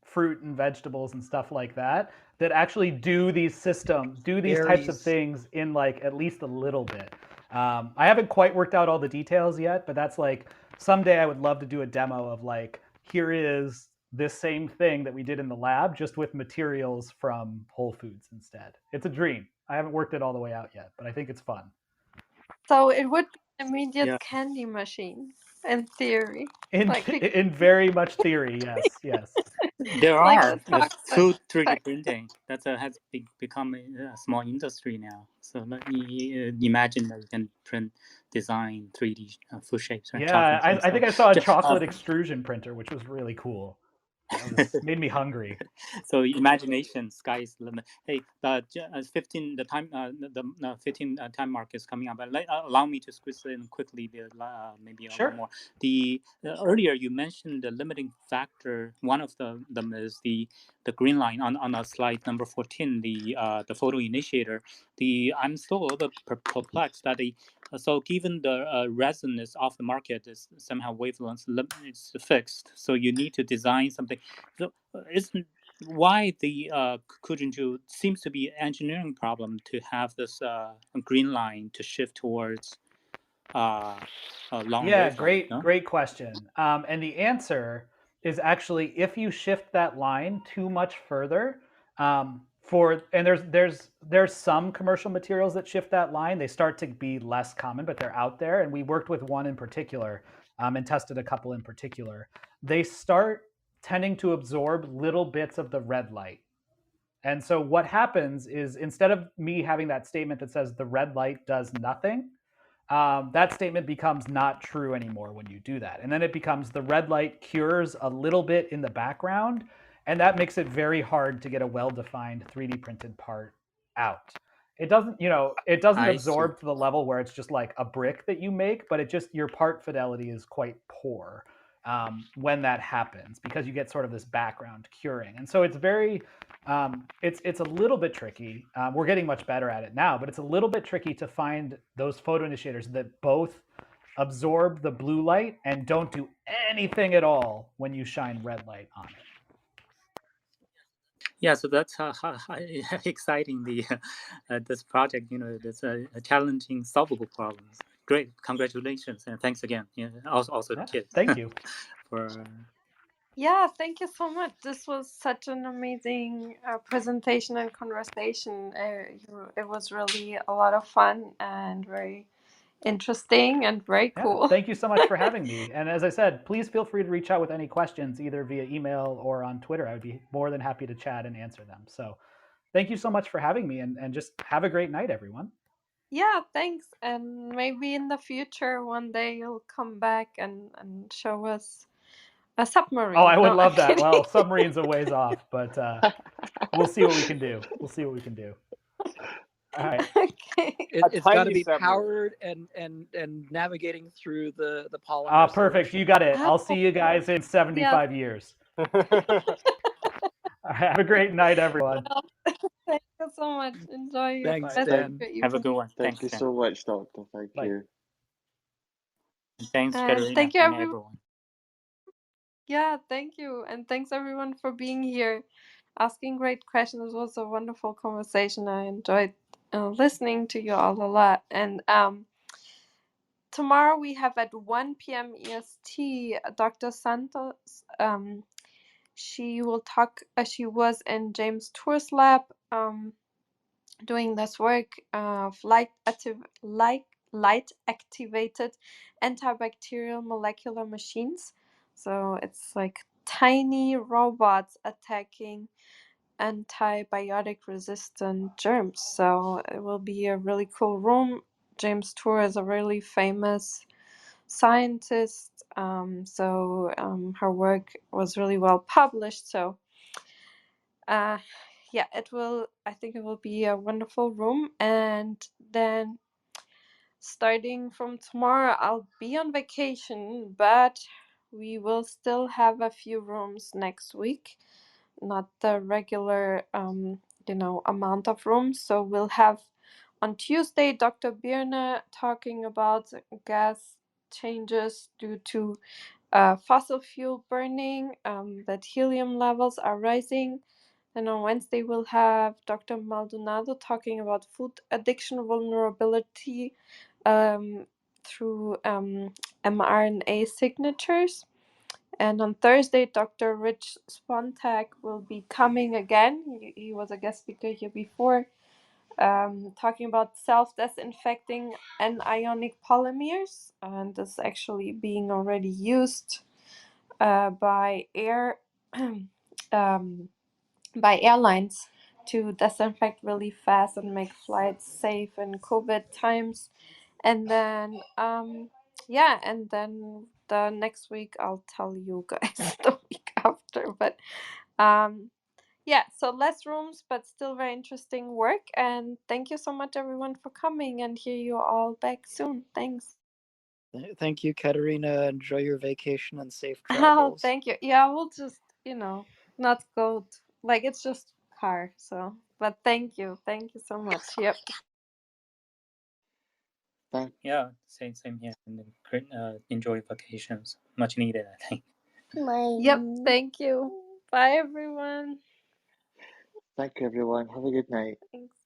fruit and vegetables and stuff like that actually do these types of things in like at least a little bit. I haven't quite worked out all the details yet, but that's like someday I would love to do a demo of like, here is this same thing that we did in the lab, just with materials from Whole Foods instead. It's a dream. I haven't worked it all the way out yet, but I think it's fun. So it would be an immediate candy machine, in theory. In very much theory, yes. There are food 3D printing that has become a small industry now. So imagine that you can design 3D food shapes. Right? Yeah, I think I saw a chocolate extrusion printer, which was really cool. It made me hungry. So imagination, sky is the limit. Hey, the 15 time mark is coming up. Allow me to squeeze in quickly, maybe a little more. The earlier you mentioned the limiting factor. One of them is the green line on slide number 14, the photo initiator. I'm still a little bit perplexed that so given the resin is off the market, is somehow wavelength is fixed. So you need to design something. So isn't why the Kujinju seems to be an engineering problem to have this green line to shift towards long Yeah, wavelength, no? great question. And the answer is actually if you shift that line too much further, and there's some commercial materials that shift that line. They start to be less common, but they're out there. And we worked with one in particular, and tested a couple in particular. They start tending to absorb little bits of the red light. And so what happens is instead of me having that statement that says the red light does nothing, that statement becomes not true anymore when you do that. And then it becomes the red light cures a little bit in the background, and that makes it very hard to get a well-defined 3D printed part out. It doesn't, it doesn't I see. absorb to the level where it's just like a brick that you make, but it just, your part fidelity is quite poor when that happens, because you get sort of this background curing. And so it's very, it's a little bit tricky. We're getting much better at it now, but it's a little bit tricky to find those photoinitiators that both absorb the blue light and don't do anything at all when you shine red light on it. Yeah, so that's how exciting this project. It's a challenging, solvable problems. Great, congratulations, and thanks again. Yeah, also Yeah, kids. thank you. Yeah, thank you so much. This was such an amazing presentation and conversation. It was really a lot of fun and very interesting and very cool. Yeah, thank you so much for having me. And as I said, please feel free to reach out with any questions, either via email or on Twitter. I would be more than happy to chat and answer them. So thank you so much for having me, and just have a great night, everyone. Yeah, thanks. And maybe in the future, one day you'll come back and show us a submarine. Oh, I would No, love I'm that. kidding. Well, submarine's a ways off, but we'll see what we can do. All right. Okay. It's got to tiny be submarine. powered and navigating through the polymer. Perfect. solution. You got it. I'll see you guys in 75 years. All right, have a great night, everyone. Well, thank you so much. Enjoy your Thanks, rest Dan. of your evening. Have a good one. Thank you so much, Doctor. Thank Bye. you. Thanks, And Katerina, thank you, and everyone. everyone. Yeah, thank you. And thanks, everyone, for being here, asking great questions. It was a wonderful conversation. I enjoyed listening to you all a lot. And tomorrow we have at 1 p.m. EST, Dr. Santos. She will talk, she was in James Tour's lab doing this work of light activated antibacterial molecular machines. So it's like tiny robots attacking antibiotic resistant germs. So it will be a really cool room. James Tour is a really famous scientist. Her work was really well published. So yeah, I think it will be a wonderful room. And then starting from tomorrow, I'll be on vacation, but we will still have a few rooms next week, not the regular amount of rooms. So we'll have on Tuesday Dr. Birne talking about gas changes due to fossil fuel burning, that helium levels are rising. And on Wednesday, we'll have Dr. Maldonado talking about food addiction vulnerability through mRNA signatures. And on Thursday, Dr. Rich Spontak will be coming again. He was a guest speaker here before, talking about self-disinfecting anionic polymers. And this is actually being already used by airlines to disinfect really fast and make flights safe in COVID times. And then and then the next week I'll tell you guys the week after. But so less rooms, but still very interesting work. And thank you so much, everyone, for coming, and hear you all back soon. Thanks. Thank you, Katerina. Enjoy your vacation and safe Oh, travels. thank you. Yeah, we'll just, not go, it's just car. So, but thank you so much. Yep. Yeah, same here. And great, enjoy vacations. Much needed, I think. Yep. Thank you. Bye, everyone. Thank you, everyone. Have a good night. Thanks.